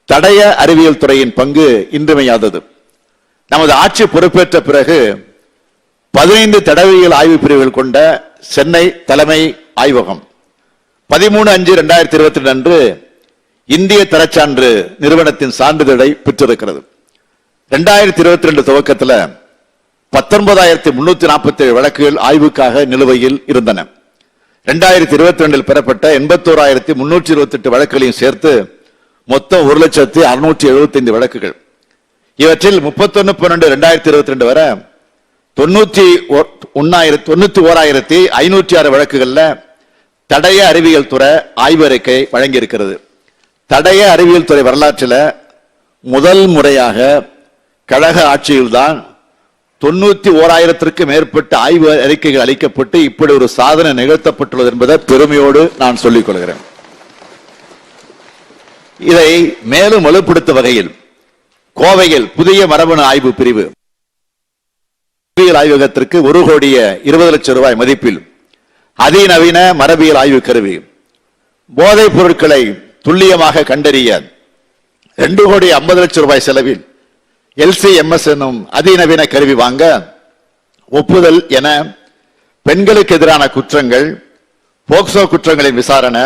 தடய அறிவியல் துறையின் பங்கு இன்றியமையாதது. நமது ஆட்சி பொறுப்பேற்ற பிறகு 15 தடவியல் ஆய்வு பிரிவுகள் கொண்ட சென்னை தலைமை ஆய்வகம் 13/5/2022 அன்று இந்திய தரச்சான்று நிறுவனத்தின் சான்றிதழை பெற்றிருக்கிறது. 2022 துவக்கத்தில் 19347 வழக்குகள் ஆய்வுக்காக நிலுவையில் இருந்தன. 2022 பெறப்பட்ட 81328 வழக்குகளையும் சேர்த்து மொத்தம் 1,675,000 வழக்குகள். இவற்றில் 31/12/2022 வரை 91,506 வழக்குகள்ல தடய அறிவியல் துறை ஆய்வறிக்கை வழங்கியிருக்கிறது. தடய அறிவியல் துறை வரலாற்றில் முதல் முறையாக கழக ஆட்சியில்தான் 91,000க்கு மேற்பட்ட ஆய்வு அறிக்கைகள் அளிக்கப்பட்டு இப்படி ஒரு சாதனை நிகழ்த்தப்பட்டுள்ளது என்பதை பெருமையோடு நான் சொல்லிக் கொள்கிறேன். இதை மேலும் வலுப்படுத்தும் வகையில் கோவையில் புதிய மரபணு ஆய்வு பிரிவு ஆய்வகத்திற்கு 1,20,00,000 ரூபாய் மதிப்பில் அதிநவீன மரபியல் ஆய்வு கருவி, போதைப் பொருட்களை துல்லியமாக கண்டறிய 2,50,00,000 ரூபாய் செலவில் LCMS என்னும் அதிநவீன கருவி வாங்க ஒப்புதல் என பெண்களுக்கு எதிரான குற்றங்கள், போக்சோ குற்றங்களின் விசாரணை,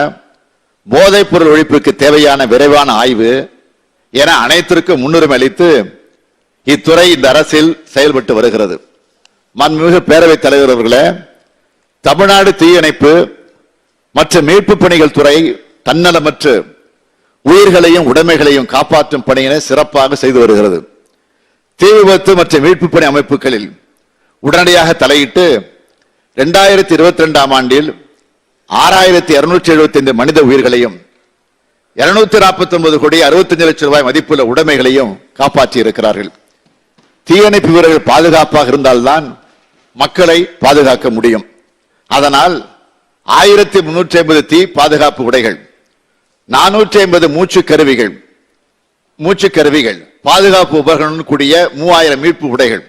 போதைப் பொருள் ஒழிப்புக்கு தேவையான விரைவான ஆய்வு என அனைத்திற்கும் முன்னுரிமை அளித்து இத்துறை இந்த அரசில் செயல்பட்டு வருகிறது. மாண்புமிகு பேரவைத் தலைவர் அவர்களே, தமிழ்நாடு தீயணைப்பு மற்றும் மீட்பு பணிகள் துறை தன்னலமற்று உயிர்களையும் உடைமைகளையும் காப்பாற்றும் பணியினை சிறப்பாக செய்து வருகிறது. தீ விபத்து மற்றும் மீட்பு பணி அமைப்புகளில் உடனடியாக தலையிட்டு 2022 ஆண்டில் 6,275 மனித உயிர்களையும் 249,65,00,000 ரூபாய் மதிப்புள்ள உடைமைகளையும் காப்பாற்றி இருக்கிறார்கள். தீயணைப்பு வீரர்கள் பாதுகாப்பாக இருந்தால்தான் மக்களை பாதுகாக்க முடியும். அதனால் 1350 தீ பாதுகாப்பு உடைகள், 450 மூச்சு கருவிகள், பாதுகாப்பு உபகரணம் கூடிய 3000 மீட்பு உடைகள்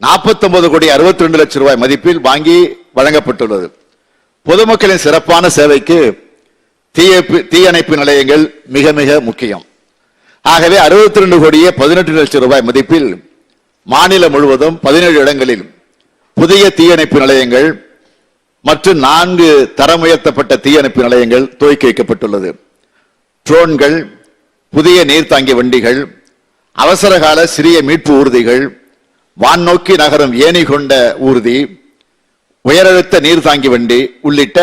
49,62,00,000 ரூபாய் மதிப்பில் வாங்கி வழங்கப்பட்டுள்ளது. பொதுமக்களின் சிறப்பான சேவைக்கு தீயணைப்பு நிலையங்கள் மிக மிக முக்கியம். ஆகவே 62,18,00,000 ரூபாய் மதிப்பில் மாநிலம் முழுவதும் 17 இடங்களில் புதிய தீயணைப்பு நிலையங்கள் மற்றும் 4 தரம் உயர்த்தப்பட்ட தீயணைப்பு நிலையங்கள் துவக்கி வைக்கப்பட்டுள்ளது. ட்ரோன்கள், புதிய நீர்த்தாங்கி வண்டிகள், அவசரகால சிறிய மீட்பு ஊர்திகள், வான் நோக்கி நகரும் ஏணி கொண்ட ஊர்தி, உயரழுத்த நீர் தாங்கி வண்டி உள்ளிட்ட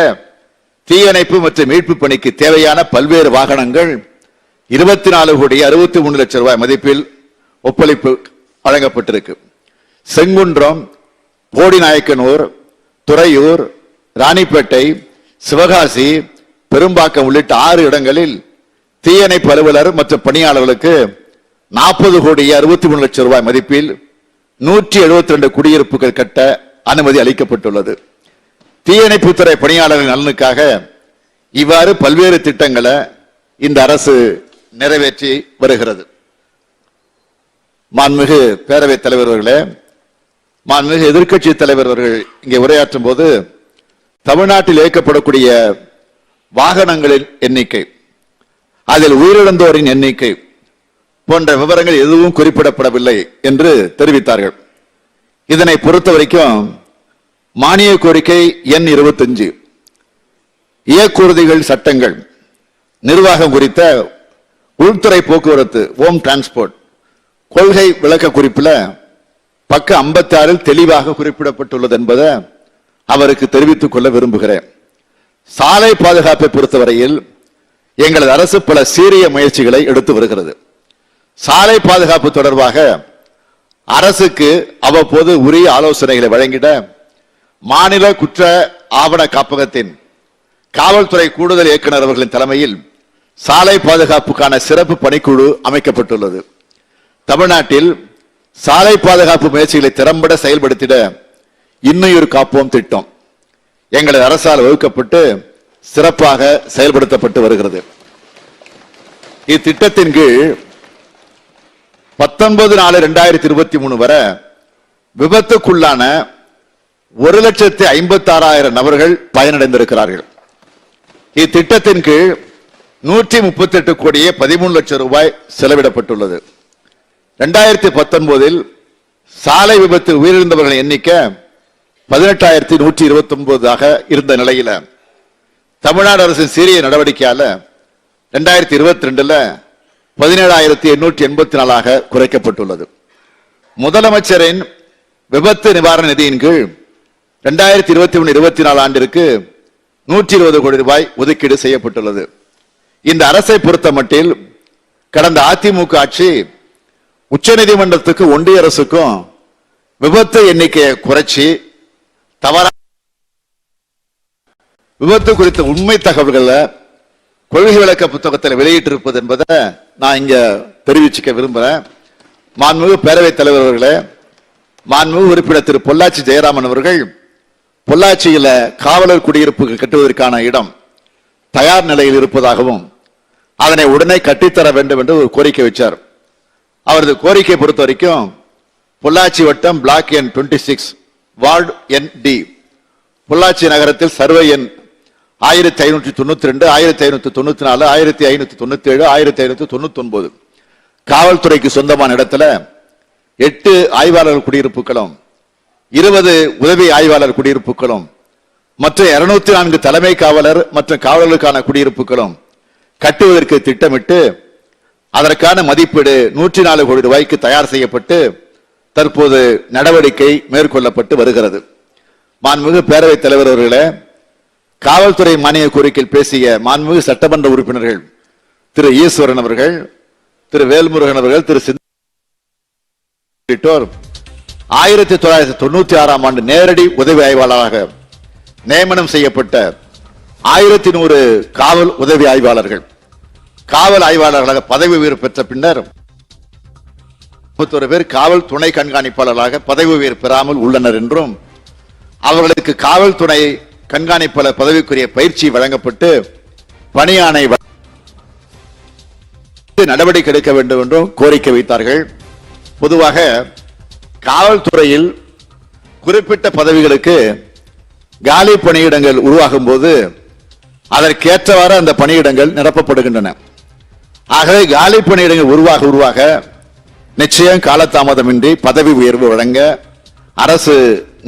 தீயணைப்பு மற்றும் மீட்பு பணிக்கு தேவையான பல்வேறு வாகனங்கள் 24,63,00,000 ரூபாய் மதிப்பில் ஒப்பளிப்பு வழங்கப்பட்டிருக்கு. செங்குன்றம், போடிநாயக்கனூர், துறையூர், ராணிப்பேட்டை, சிவகாசி, பெரும்பாக்கம் உள்ளிட்ட 6 இடங்களில் தீயணைப்பு அலுவலர் மற்றும் பணியாளர்களுக்கு 40,63,00,000 ரூபாய் மதிப்பில் 172 குடியிருப்புகள் கட்ட அனுமதி அளிக்கப்பட்டுள்ளது. தீயணைப்புத்துறை பணியாளர்கள் நலனுக்காக இவ்வாறு பல்வேறு திட்டங்களை இந்த அரசு நிறைவேற்றி வருகிறது. மாண்புமிகு பேரவைத் தலைவர் அவர்களே, மாண்புமிகு எதிர்க்கட்சி தலைவர் அவர்கள் இங்கே உரையாற்றும் போது தமிழ்நாட்டில் இயக்கப்படக்கூடிய வாகனங்களின் எண்ணிக்கை, அதில் உயிரிழந்தோரின் எண்ணிக்கை போன்ற விவரங்கள் எதுவும் குறிப்பிடப்படவில்லை என்று தெரிவித்தார்கள். இதனை பொறுத்த வரைக்கும் மானிய கோரிக்கை எண் 25 இயக்குறுதிகள் சட்டங்கள் நிர்வாகம் குறித்த உள்துறை போக்குவரத்து ஹோம் டிரான்ஸ்போர்ட் கொள்கை விளக்க குறிப்பில் பக்கம் 56 தெளிவாக குறிப்பிடப்பட்டுள்ளது என்பதை அவருக்கு தெரிவித்துக் கொள்ள விரும்புகிறேன். சாலை பாதுகாப்பை பொறுத்தவரையில் எங்களது அரசு பல சீரிய முயற்சிகளை எடுத்து வருகிறது. சாலை பாதுகாப்பு தொடர்பாக அரசுக்கு அவ்வப்போது உரிய ஆலோசனைகளை வழங்கிட மாநில குற்ற ஆவண காப்பகத்தின் காவல்துறை கூடுதல் இயக்குநர் அவர்களின் தலைமையில் சாலை பாதுகாப்புக்கான சிறப்பு பணிக்குழு அமைக்கப்பட்டுள்ளது. தமிழ்நாட்டில் சாலை பாதுகாப்பு முயற்சிகளை திறம்பட செயல்படுத்திட இன்னுயிர் காப்போம் திட்டம் எங்களது அரசால் வகுக்கப்பட்டு சிறப்பாக செயல்படுத்தப்பட்டு வருகிறது. இத்திட்டத்தின் கீழ் 19/4/2023 வரை விபத்துக்குள்ளான 1,56,000 நபர்கள் பயனடைந்திருக்கிறார்கள். இத்திட்டத்தின் கீழ் 138 கோடியே 13 லட்சம் ரூபாய் செலவிடப்பட்டுள்ளது. 2019 சாலை விபத்து உயிரிழந்தவர்களின் எண்ணிக்கை 18,129 இருந்த நிலையில தமிழ்நாடு அரசின் சீரிய நடவடிக்கையால 2022 17,884 குறைக்கப்பட்டுள்ளது. முதலமைச்சரின் விபத்து நிவாரண நிதியின் கீழ் 2023-24 ஆண்டிற்கு 120 கோடி ரூபாய் ஒதுக்கீடு செய்யப்பட்டுள்ளது. இந்த அரசை பொறுத்த மட்டில் கடந்த அதிமுக ஆட்சி உச்சநீதிமன்றத்துக்கு ஒன்றிய அரசுக்கும் விபத்து எண்ணிக்கையை குறைச்சி தவறான விபத்து குறித்த உண்மை தகவல்களை கொள்கை விளக்க புத்தகத்தில் வெளியிட்டிருப்பது என்பதை நான் இங்க தெரிவிச்சுக்க விரும்புறேன். மாண்புமிகு பேரவைத் தலைவர் அவர்களே, மாண்புமிகு உறுப்பினர் திரு பொள்ளாச்சி ஜெயராமன் அவர்கள் பொள்ளாச்சியில காவலர் குடியிருப்புகள் கட்டுவதற்கான இடம் தயார் நிலையில் இருப்பதாகவும் அதனை உடனே கட்டித்தர வேண்டும் என்று ஒரு கோரிக்கை வச்சார். அவரது கோரிக்கை பொறுத்த வரைக்கும் பொள்ளாச்சி வட்டம் பிளாக் எண் 26 வார்டு எண் டி பொள்ளாச்சி நகரத்தில் சர்வே எண் 1592, 1594, 1597, 1599 காவல்துறைக்கு சொந்தமான இடத்துல 8 ஆய்வாளர் குடியிருப்புகளும் 20 உதவி ஆய்வாளர் குடியிருப்புகளும் மற்ற 204 தலைமை காவலர் மற்றும் காவலர்களுக்கான குடியிருப்புகளும் கட்டுவதற்கு திட்டமிட்டு அதற்கான மதிப்பீடு 104 கோடி ரூபாய்க்கு தயார் செய்யப்பட்டு தற்போது நடவடிக்கை மேற்கொள்ளப்பட்டு வருகிறது. மாண்புமிகு பேரவைத் தலைவர் அவர்களே, காவல்துறை மானிய கோரிக்கையில் பேசிய மாண்புமிகு சட்டமன்ற உறுப்பினர்கள் திரு ஈஸ்வரன் அவர்கள், திரு வேல்முருகன் அவர்கள், திரு உள்ளிட்டோர் 1996 ஆண்டு நேரடி உதவி ஆய்வாளராக நியமனம் செய்யப்பட்ட 1100 காவல் உதவி ஆய்வாளர்கள் காவல் ஆய்வாளர்களாக பதவி உயர்வு பெற்ற பின்னர் 31 பேர் காவல் துணை கண்காணிப்பாளர்களாக பதவி உயர்வு பெறாமல் உள்ளனர் என்றும் அவர்களுக்கு காவல் துணை கண்காணிப்பாளர் பதவிக்குரிய பயிற்சி வழங்கப்பட்டு பணியாணை நடவடிக்கை எடுக்க வேண்டும் என்றும் கோரிக்கை வைத்தார்கள். பொதுவாக காவல்துறையில் குறிப்பிட்ட பதவிகளுக்கு காலி பணியிடங்கள் உருவாகும் போது அதற்கேற்றவாறு அந்த பணியிடங்கள் நிரப்பப்படுகின்றன. ஆகவே காலி பணியிடங்கள் உருவாக நிச்சயம் காலதாமதமின்றி பதவி உயர்வு வழங்க அரசு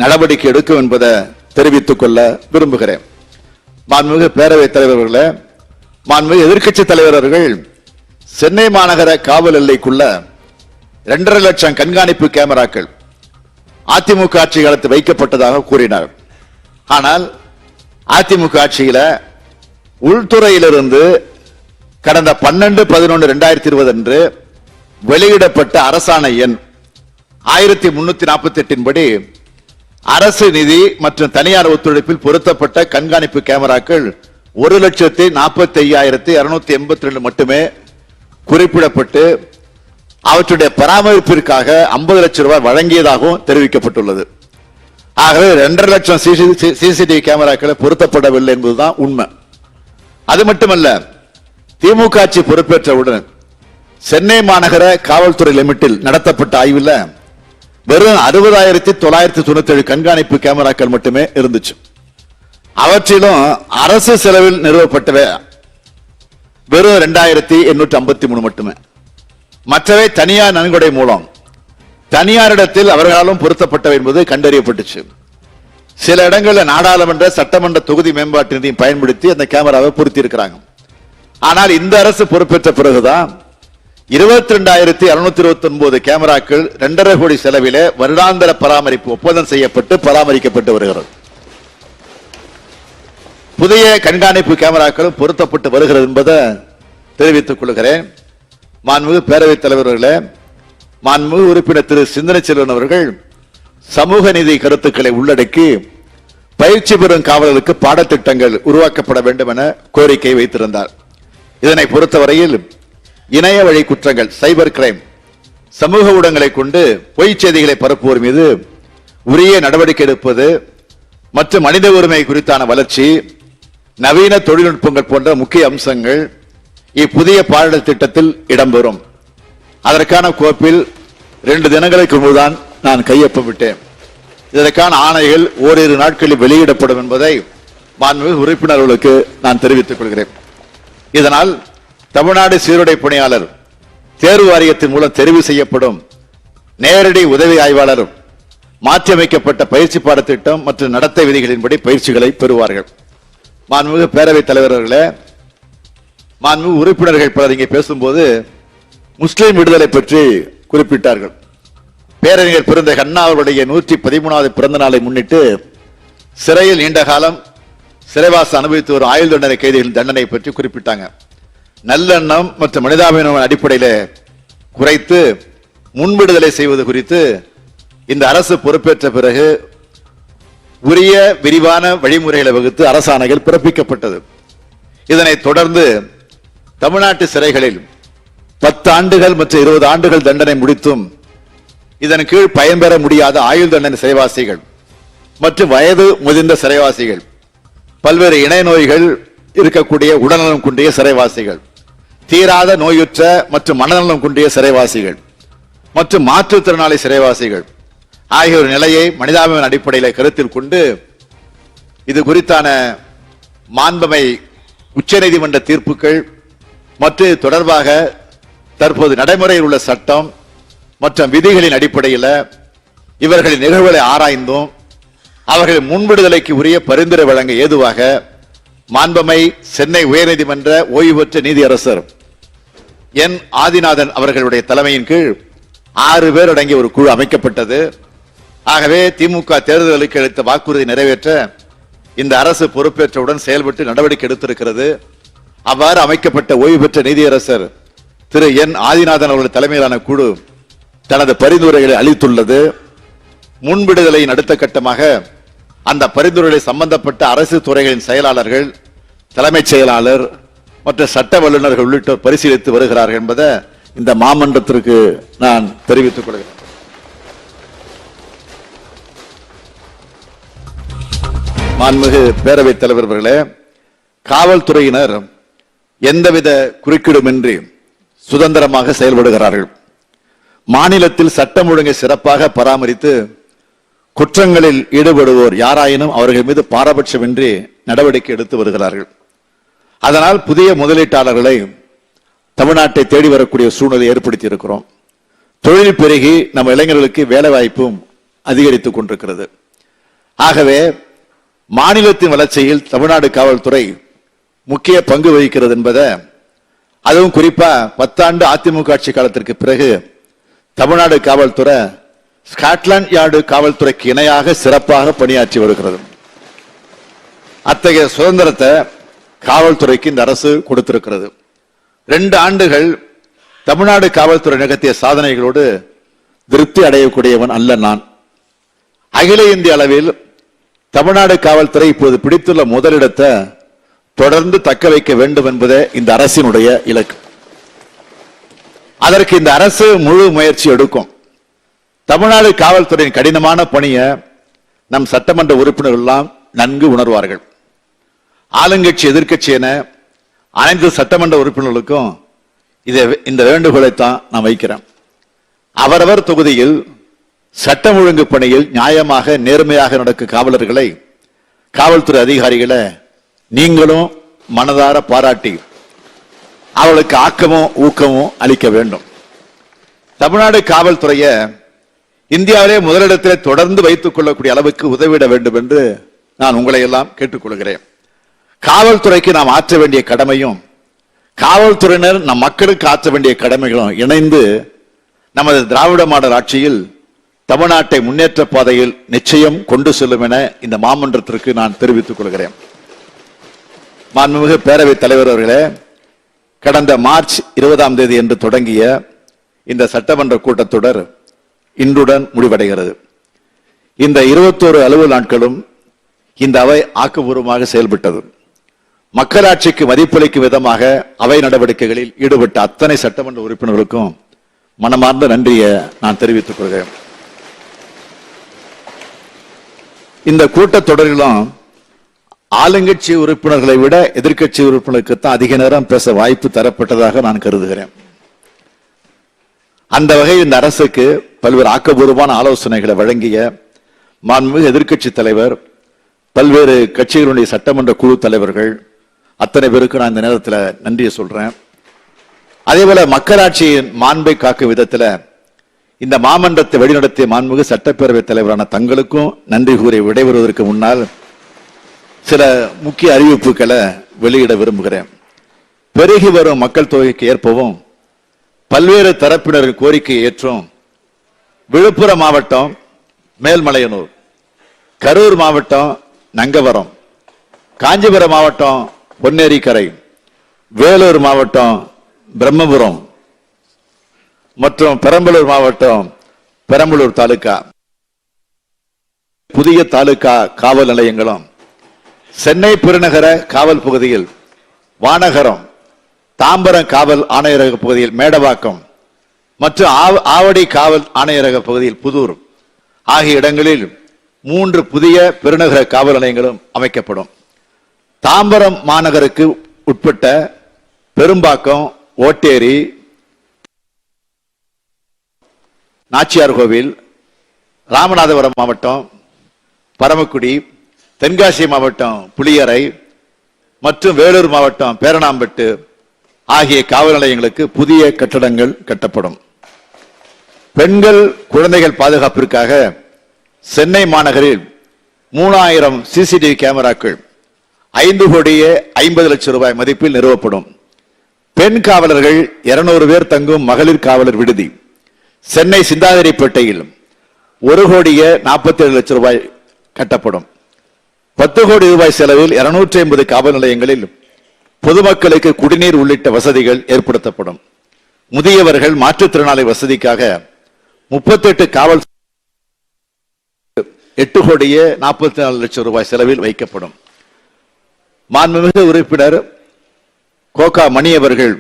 நடவடிக்கை எடுக்கும் என்பதை தெரிவித்துக் கொள்ள விரும்புகிறேன். மாண்புமிகு பேரவைத் தலைவர்களே, மாண்புமிகு எதிர்க்கட்சி தலைவர் அவர்கள் சென்னை மாநகர காவல் எல்லைக்குள்ள 2.5 லட்சம் கண்காணிப்பு கேமராக்கள் அதிமுக ஆட்சி காலத்தில் வைக்கப்பட்டதாக கூறினார். ஆனால் அதிமுக ஆட்சியில உள்துறையிலிருந்து கடந்த 12/11/2020 அன்று வெளியிடப்பட்ட அரசாணை எண் 1348 படி அரசு நிதி மற்றும் தனியார் ஒத்துழைப்பில் பொருத்தப்பட்ட கண்காணிப்பு கேமராக்கள் 1,45,282 மட்டுமே குறிப்பிடப்பட்டு அவற்றுடைய பராமரிப்பிற்காக 50 லட்சம் ரூபாய் வழங்கியதாகவும் தெரிவிக்கப்பட்டுள்ளது. ஆகவே 2.5 லட்சம் சிசிடிவி கேமராக்களை பொருத்தப்படவில்லை என்பதுதான் உண்மை. அது மட்டுமல்ல, திமுக ஆட்சி பொறுப்பேற்றவுடன் சென்னை மாநகர காவல்துறை லிமிட்டில் நடத்தப்பட்ட ஆய்வில் வெறும் 60,997 கண்காணிப்பு கேமராக்கள் மட்டுமே இருந்துச்சு. அவற்றிலும் அரசு செலவில் நிறுவப்பட்டவை வெறும் 2,853 மட்டுமே. மற்றவை தனியார் நன்கொடை மூலம் தனியாரிடத்தில் அவர்களாலும் பொருத்தப்பட்டவை என்பது கண்டறியப்பட்டுச்சு. சில இடங்களில் நாடாளுமன்ற சட்டமன்ற தொகுதி மேம்பாட்டு நிதியை பயன்படுத்தி அந்த கேமராவை பொருத்தி இருக்கிறாங்க. ஆனால் இந்த அரசு பொறுப்பேற்ற பிறகுதான் 22,629 கேமராக்கள் 2.5 கோடி செலவிலே வருடாந்திர பராமரிப்பு ஒப்பந்தம் செய்யப்பட்டு பராமரிக்கப்பட்டு வருகிறது. புதிய கண்காணிப்பு கேமராக்களும் பொருத்தப்பட்டு வருகிறது என்பதை தெரிவித்துக் கொள்கிறேன். மாண்புமிகு பேரவைத் தலைவர்களே, மாண்புமிகு உறுப்பினர் திரு சிந்தனை செல்வன் அவர்கள் சமூக நீதி கருத்துக்களை உள்ளடக்கி பயிற்சி பெறும் காவலர்களுக்கு பாடத்திட்டங்கள் உருவாக்கப்பட வேண்டும் என கோரிக்கை வைத்திருந்தார். இதனை பொறுத்தவரையில் இணைய வழி குற்றங்கள், சைபர் கிரைம், சமூக ஊடகங்களை கொண்டு பொய் செய்திகளை பரப்புவோர் மீது உரிய நடவடிக்கை எடுப்பது மற்றும் மனித உரிமை குறித்தான வளர்ச்சி, நவீன தொழில்நுட்பங்கள் போன்ற முக்கிய அம்சங்கள் இப்புதிய பாடத்திட்டத்தில் இடம்பெறும். அதற்கான கோப்பில் 2 தினங்களுக்கு முன்புதான் நான் கையொப்பமிட்டேன். இதற்கான ஆணைகள் ஓரிரு நாட்களில் வெளியிடப்படும் என்பதை மாண்புமிகு உறுப்பினர்களுக்கு நான் தெரிவித்துக் கொள்கிறேன். இதனால் தமிழ்நாடு சீருடை பணியாளர் தேர்வு வாரியத்தின் மூலம் தெரிவு செய்யப்படும் நேரடி உதவி ஆய்வாளரும் மாற்றியமைக்கப்பட்ட பயிற்சி பாடத்திட்டம் மற்றும் நடத்தை விதிகளின்படி பயிற்சிகளை பெறுவார்கள். மாண்புமிகு பேரவைத் தலைவர்களே, மாண்புமிகு உறுப்பினர்கள் பலர் இங்கே பேசும்போது முஸ்லிம் விடுதலை பற்றி குறிப்பிட்டார்கள். பேரறிஞர் பெருந்தகை அண்ணா அவருடைய 113வது பிறந்த நாளை முன்னிட்டு சிறையில் நீண்ட காலம் சிறைவாசம் அனுபவித்து வரும் ஆயுள் தண்டனை கைதிகளின் தண்டனை பற்றி குறிப்பிட்டாங்க. நல்லெண்ணம் மற்றும் மனிதாபிமான அடிப்படையில் குறைத்து முன்விடுதலை செய்வது குறித்து இந்த அரசு பொறுப்பேற்ற பிறகு உரிய விரிவான வழிமுறைகளை வகுத்து அரசாணைகள் பிறப்பிக்கப்பட்டது. இதனைத் தொடர்ந்து தமிழ்நாட்டு சிறைகளில் 10 ஆண்டுகள் மற்றும் 20 ஆண்டுகள் தண்டனை முடித்தும் இதன் கீழ் பயன்பெற முடியாத ஆயுள் தண்டனை சிறைவாசிகள் மற்றும் வயது முதிர்ந்த சிறைவாசிகள், பல்வேறு இணை நோய்கள் இருக்கக்கூடிய உடல்நலம் குன்றிய சிறைவாசிகள், தீராத நோயுற்ற மற்றும் மனநலம் குன்றிய சிறைவாசிகள் மற்றும் மாற்றுத்திறனாளி சிறைவாசிகள் ஆகியோர் நிலையை மனிதாபிமான அடிப்படையில் கருத்தில் கொண்டு இது குறித்தான மாண்புமை உச்சநீதிமன்ற தீர்ப்புகள் மற்றும் தொடர்பாக தற்போது நடைமுறையில் உள்ள சட்டம் மற்றும் விதிகளின் அடிப்படையில் இவர்களின் நிகழ்வுகளை ஆராய்ந்தும் அவர்களின் முன்விடுதலைக்கு உரிய பரிந்துரை வழங்க ஏதுவாக மாண்புமை சென்னை உயர்நீதிமன்ற ஓய்வு பெற்ற நீதியரசர் என் ஆதிநாதன் அவர்களுடைய தலைமையின் கீழ் 6 பேர் அடங்கிய ஒரு குழு அமைக்கப்பட்டது. ஆகவே திமுக தேர்தலுக்கு அளித்த வாக்குறுதி நிறைவேற்ற இந்த அரசு பொறுப்பேற்றவுடன் செயல்பட்டு நடவடிக்கை எடுத்திருக்கிறது. அவ்வாறு அமைக்கப்பட்ட ஓய்வு பெற்ற நீதியரசர் திரு என் ஆதிநாதன் அவர்கள் தலைமையிலான குழு தனது பரிந்துரைகளை அளித்துள்ளது. முன்விடுதலையின் அடுத்த கட்டமாக அந்த பரிந்துரைகளை சம்பந்தப்பட்ட அரசு துறைகளின் செயலாளர்கள், தலைமைச் செயலாளர் மற்றும் சட்ட வல்லுநர்கள் உள்ளிட்டோர் பரிசீலித்து வருகிறார்கள் என்பதை இந்த மாமன்றத்திற்கு நான் தெரிவித்துக் கொள்கிறேன். மாண்புமிகு பேரவைத் தலைவர்களே, காவல்துறையினர் எந்தவித குறுக்கீடுமின்றி சுதந்திரமாக செயல்படுகிறார்கள். மாநிலத்தில் சட்டம் ஒழுங்கை சிறப்பாக பராமரித்து குற்றங்களில் ஈடுபடுவோர் யாராயினும் அவர்கள் மீது பாரபட்சமின்றி நடவடிக்கை எடுத்து வருகிறார்கள். அதனால் புதிய முதலீட்டாளர்களை தமிழ்நாட்டை தேடி வரக்கூடிய சூழ்நிலை ஏற்படுத்தி இருக்கிறோம். தொழில் பெருகி நம்ம இளைஞர்களுக்கு வேலை வாய்ப்பும் அதிகரித்துக் கொண்டிருக்கிறது. ஆகவே மாநிலத்தின் வளர்ச்சியில் தமிழ்நாடு காவல்துறை முக்கிய பங்கு வகிக்கிறது என்பதை, அதுவும் குறிப்பா 10 ஆண்டு அதிமுக ஆட்சி காலத்திற்கு பிறகு தமிழ்நாடு காவல்துறை ஸ்காட்லாந்து யார்டு காவல்துறைக்கு இணையாக சிறப்பாக பணியாற்றி வருகிறது. அத்தகைய சுதந்திரத்தை காவல்துறைக்கு இந்த அரசு கொடுத்திருக்கிறது. 2 ஆண்டுகள் தமிழ்நாடு காவல்துறை நிகழ்த்திய சாதனைகளோடு திருப்தி அடையக்கூடியவன் அல்ல நான். அகில இந்திய அளவில் தமிழ்நாடு காவல்துறை இப்போது பிடித்துள்ள முதலிடத்தை தொடர்ந்து தக்க வைக்க வேண்டும் என்பதே இந்த அரசினுடைய இலக்கு. அதற்கு இந்த அரசு முழு முயற்சி எடுக்கும். தமிழ்நாடு காவல்துறையின் கடினமான பணியை நம் சட்டமன்ற உறுப்பினர்கள் எல்லாம் நன்கு உணர்வார்கள். ஆளுங்கட்சி எதிர்கட்சி என அனைத்து சட்டமன்ற உறுப்பினர்களுக்கும் இந்த வேண்டுகோளைத்தான் நான் வைக்கிறேன். அவரவர் தொகுதியில் சட்டம் ஒழுங்கு பணியில் நியாயமாக நேர்மையாக நடக்கும் காவலர்களை, காவல்துறை அதிகாரிகளை நீங்களும் மனதார பாராட்டி அவளுக்கு ஆக்கமும் ஊக்கமும் அளிக்க வேண்டும். தமிழ்நாடு காவல்துறையை இந்தியாவிலே முதலிடத்திலே தொடர்ந்து வைத்துக் கொள்ளக்கூடிய அளவுக்கு உதவிட வேண்டும் என்று நான் உங்களை எல்லாம் கேட்டுக்கொள்கிறேன். காவல்துறைக்கு நாம் ஆற்ற வேண்டிய கடமையும் காவல்துறையினர் நம் மக்களுக்கு ஆற்ற வேண்டிய கடமைகளும் இணைந்து நமது திராவிட மாடல் ஆட்சியில் தமிழ்நாட்டை முன்னேற்ற பாதையில் நிச்சயம் கொண்டு செல்லும் என இந்த மாமன்றத்திற்கு நான் தெரிவித்துக் கொள்கிறேன். மாண்புமிகு பேரவைத் தலைவர் அவர்களே, கடந்த மார்ச் 20ஆம் தேதி என்று தொடங்கிய இந்த சட்டமன்ற கூட்டத்தொடர் இன்றுடன் முடிவடைகிறது. இந்த 21 அலுவல் நாட்களும் இந்த அவை ஆக்கப்பூர்வமாக செயல்பட்டது. மக்களாட்சிக்கு மதிப்பளிக்கும் விதமாக அவை நடவடிக்கைகளில் ஈடுபட்ட அத்தனை சட்டமன்ற உறுப்பினர்களுக்கும் மனமார்ந்த நன்றியை நான் தெரிவித்துக் கொள்கிறேன். இந்த கூட்டத்தொடரிலும் ஆளுங்கட்சி உறுப்பினர்களை விட எதிர்க்கட்சி உறுப்பினருக்கு தான் அதிக நேரம் பேச வாய்ப்பு தரப்பட்டதாக நான் கருதுகிறேன். அந்த வகையில் இந்த அரசுக்கு பல்வேறு ஆக்கப்பூர்வமான ஆலோசனைகளை வழங்கிய மாண்புமிகு எதிர்க்கட்சி தலைவர், பல்வேறு கட்சிகளுடைய சட்டமன்ற குழு தலைவர்கள் அத்தனை பேருக்கு நான் இந்த நேரத்தில் நன்றியை சொல்றேன். அதே போல மக்களாட்சியின் மாண்பை காக்கும் விதத்தில் இந்த மாமன்றத்தை வழிநடத்திய மாண்புமிகு சட்டப்பேரவைத் தலைவரான தங்களுக்கும் நன்றி கூறி விடைபெறுவதற்கு முன்னால் சில முக்கிய அறிவிப்புகளை வெளியிட விரும்புகிறேன். பெருகி வரும் மக்கள் தொகைக்கு ஏற்பவும் பல்வேறு தரப்பினரின் கோரிக்கை ஏற்றும் விழுப்புரம் மாவட்டம் மேல்மலையனூர், கரூர் மாவட்டம் நங்கவரம், காஞ்சிபுரம் மாவட்டம் பொன்னேரிக்கரை, வேலூர் மாவட்டம் பிரம்மபுரம் மற்றும் பெரம்பலூர் மாவட்டம் பெரம்பலூர் தாலுகா புதிய தாலுகா காவல் நிலையங்களும், சென்னை பெருநகர காவல் பகுதியில் வானகரம், தாம்பரம் காவல் ஆணையரக பகுதியில் மேடவாக்கம் மற்றும் ஆவடி காவல் ஆணையரக பகுதியில் புதூர் ஆகிய இடங்களில் 3 புதிய பெருநகர காவல் நிலையங்களும் அமைக்கப்படும். தாம்பரம் மாநகருக்கு உட்பட்ட பெரும்பாக்கம், ஓட்டேரி, நாச்சியார் கோவில், ராமநாதபுரம் மாவட்டம் பரமக்குடி, தென்காசி மாவட்டம் புளியரை மற்றும் வேலூர் மாவட்டம் பேரணாம்பட்டு ஆகிய காவல் நிலையங்களுக்கு புதிய கட்டடங்கள் கட்டப்படும். பெண்கள் குழந்தைகள் பாதுகாப்பிற்காக சென்னை மாநகரில் 3000 சிசிடிவி கேமராக்கள் 5,50,00,000 மதிப்பில் நிறுவப்படும். பெண் காவலர்கள் 200 பேர் தங்கும் மகளிர் காவலர் விடுதி சென்னை சிந்தாதிரிப்பேட்டையில் 1,47,00,000 கட்டப்படும். 10 கோடி ரூபாய் செலவில் 250 காவல் நிலையங்களில் பொதுமக்களுக்கு குடிநீர் உள்ளிட்ட வசதிகள் ஏற்படுத்தப்படும். முதியவர்கள் மாற்றுத்திறனாளி வசதிக்காக 38 காவல் 8,44,00,000 செலவில் வைக்கப்படும். மாண்புமிகு உறுப்பினர் கோகா மணி அவர்கள்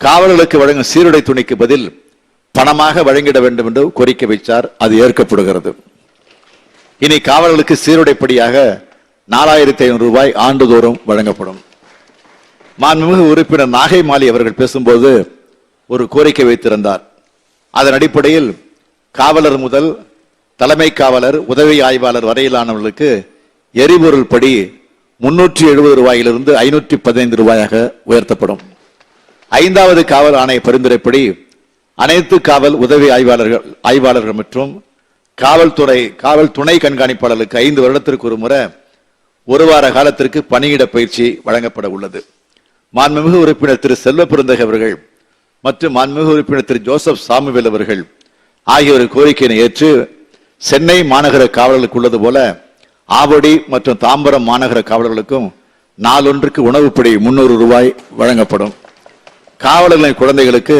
காவலர்களுக்கு வழங்கும் சீருடை துணிக்கு பதில் பணமாக வழங்கிட வேண்டும் என்று கோரிக்கை வைத்தார். அது ஏற்கப்படுகிறது. இனி காவலர்களுக்கு சீருடைப்படியாக 4,500 ரூபாய் ஆண்டுதோறும் வழங்கப்படும். மாண்புமிகு உறுப்பினர் நாகை மாலி அவர்கள் பேசும்போது ஒரு கோரிக்கை வைத்திருந்தார். அதன் அடிப்படையில் காவலர் முதல் தலைமை காவலர், உதவி ஆய்வாளர் வரையிலானவர்களுக்கு எரிபொருள் படி 370 ரூபாயிலிருந்து 515 ரூபாயாக உயர்த்தப்படும். 5வது காவல் ஆணைய பரிந்துரைப்படி அனைத்து காவல் உதவி ஆய்வாளர்கள் மற்றும் காவல் துணை கண்காணிப்பாளர்களுக்கு 5 வருடத்திற்கு ஒரு முறை 1 வார காலத்திற்கு பணியிட பயிற்சி வழங்கப்பட உள்ளது. மாண்புமிகு உறுப்பினர் திரு செல்வ பெருந்தகை அவர்கள் மற்றும் மாண்புமிகு உறுப்பினர் திரு ஜோசப் சாமுவேல் அவர்கள் ஆகியோர் கோரிக்கையினை ஏற்று சென்னை மாநகர காவலர்களுக்கு உள்ளது போல ஆவடி மற்றும் தாம்பரம் மாநகர காவலர்களுக்கும் நாளொன்றுக்கு உணவுப்படி 300 ரூபாய் வழங்கப்படும். காவலர்களின் குழந்தைகளுக்கு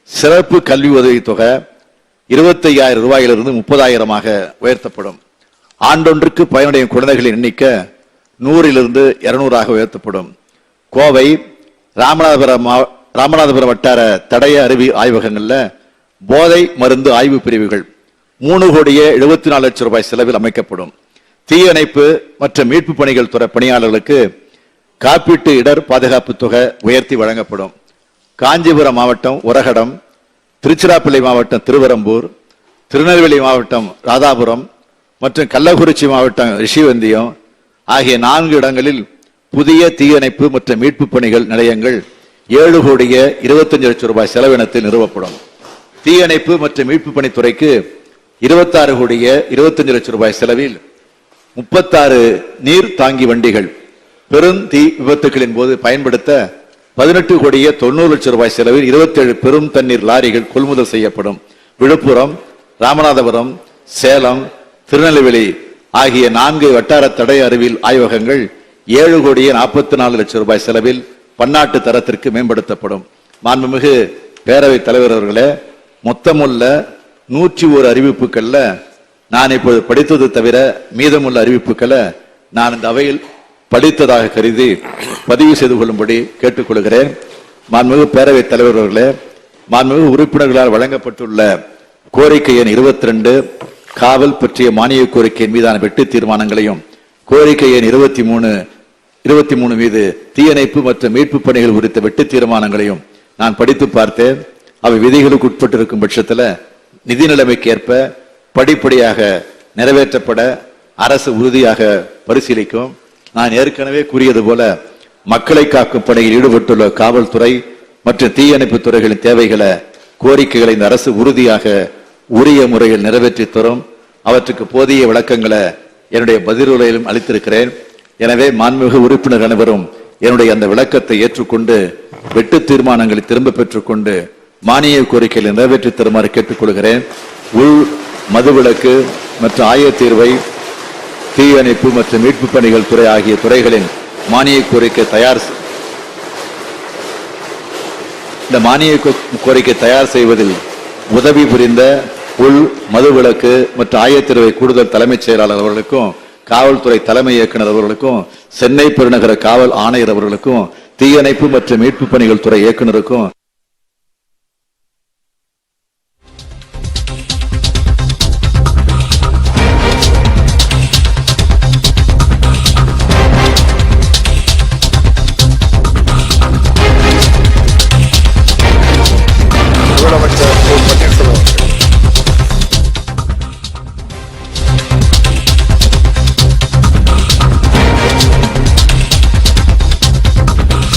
சிறப்பு கல்வி உதவித் தொகை 25,000 ரூபாயிலிருந்து 30,000 உயர்த்தப்படும். ஆண்டொன்றுக்கு பயனுடைய குழந்தைகளின் எண்ணிக்கை 100லிருந்து 200 உயர்த்தப்படும். கோவை ராமநாதபுரம் வட்டார தடய அறிவி ஆய்வகங்களில் போதை மருந்து ஆய்வு பிரிவுகள் 3,74 லட்சம் ரூபாய் செலவில் அமைக்கப்படும். தீயணைப்பு மற்றும் மீட்பு பணிகள் துறை பணியாளர்களுக்கு காப்பீட்டு இடர் பாதுகாப்பு தொகை உயர்த்தி வழங்கப்படும். காஞ்சிபுரம் மாவட்டம் உரகடம், திருச்சிராப்பள்ளி மாவட்டம் திருவரம்பூர், திருநெல்வேலி மாவட்டம் ராதாபுரம் மற்றும் கள்ளக்குறிச்சி மாவட்டம் ரிஷிவந்தியம் ஆகிய 4 இடங்களில் புதிய தீயணைப்பு மற்றும் மீட்பு பணிகள் நிலையங்கள் 7,25 லட்சம் ரூபாய் செலவினத்தில் நிறுவப்படும். தீயணைப்பு மற்றும் மீட்பு பணித்துறைக்கு 26,25 லட்சம் ரூபாய் செலவில் 36 நீர் தாங்கி வண்டிகள் பெரும் தீ விபத்துகளின் போது பயன்படுத்த 18,90 லட்சம் ரூபாய் செலவில் 27 பெரும் தண்ணீர் லாரிகள் கொள்முதல் செய்யப்படும். விழுப்புரம், ராமநாதபுரம், சேலம், திருநெல்வேலி ஆகிய 4 வட்டார தடய அறிவியல் ஆய்வகங்கள் 7,44 லட்சம் ரூபாய் செலவில் பன்னாட்டு தரத்திற்கு மேம்படுத்தப்படும். மாண்புமிகு பேரவைத் தலைவர் அவர்களே, மொத்தமுள்ள 101 அறிவிப்புகள்ல நான் இப்போது படித்தது தவிர மீதமுள்ள அறிவிப்புகளை நான் இந்த அவையில் படித்ததாக கருதி பதிவு செய்து கொள்ளும்படி கேட்டுக்கொள்கிறேன். மாண்புமிகு பேரவைத் தலைவர் அவர்களே, மாண்புமிகு உறுப்பினர்களால் வழங்கப்பட்டுள்ள கோரிக்கை எண் 22 காவல் பற்றிய மானிய கோரிக்கையின் மீதான வெட்டு தீர்மானங்களையும், கோரிக்கை எண் 23 மீது தீயணைப்பு மற்றும் மீட்பு பணிகள் குறித்த வெட்டு தீர்மானங்களையும் நான் படித்து பார்த்தேன். அவை விதிகளுக்கு உட்பட்டிருக்கும் பட்சத்தில் நிதி நிலைமைக்கு ஏற்ப படிப்படியாக நிறைவேற்றப்பட அரசு உறுதியாக பரிசீலிக்கும். நான் ஏற்கனவே கூறியது போல மக்களை காக்கும் பணியில் ஈடுபட்டுள்ள காவல்துறை மற்றும் தீயணைப்பு துறைகளின் தேவைகளை, கோரிக்கைகளை இந்த அரசு உறுதியாக உரிய முறையில் நிறைவேற்றி தரும். அவற்றுக்கு போதிய விளக்கங்களை என்னுடைய பதிலுரையிலும் அளித்திருக்கிறேன். எனவே மாண்புமிகு உறுப்பினர் அனைவரும் என்னுடைய அந்த விளக்கத்தை ஏற்றுக்கொண்டு வெட்டு தீர்மானங்களை திரும்ப பெற்றுக்கொண்டு மானிய கோரிக்கைகளை நிறைவேற்றி தருமாறு கேட்டுக்கொள்கிறேன். உள் மதுவிலக்கு மற்றும் ஆயத்தீர்வை, தீயணைப்பு மற்றும் மீட்பு பணிகள் துறை ஆகிய துறைகளின் மானிய கோரிக்கை தயார் செய்வதில் உதவி புரிந்த உள் மதுவிலக்கு மற்றும் ஆயத்தீர்வை கூடுதல் தலைமைச் செயலாளர் அவர்களுக்கும், காவல்துறை தலைமை இயக்குனர் அவர்களுக்கும், சென்னை பெருநகர காவல் ஆணையர் அவர்களுக்கும், தீயணைப்பு மற்றும் மீட்பு பணிகள் துறை இயக்குநருக்கும்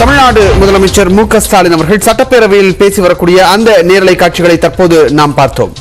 தமிழ்நாடு முதலமைச்சர் மு.க. ஸ்டாலின் அவர்கள் சட்டப்பேரவையில் பேசி வரக்கூடிய அந்த நேரலை காட்சிகளை தற்போது நாம் பார்த்தோம்.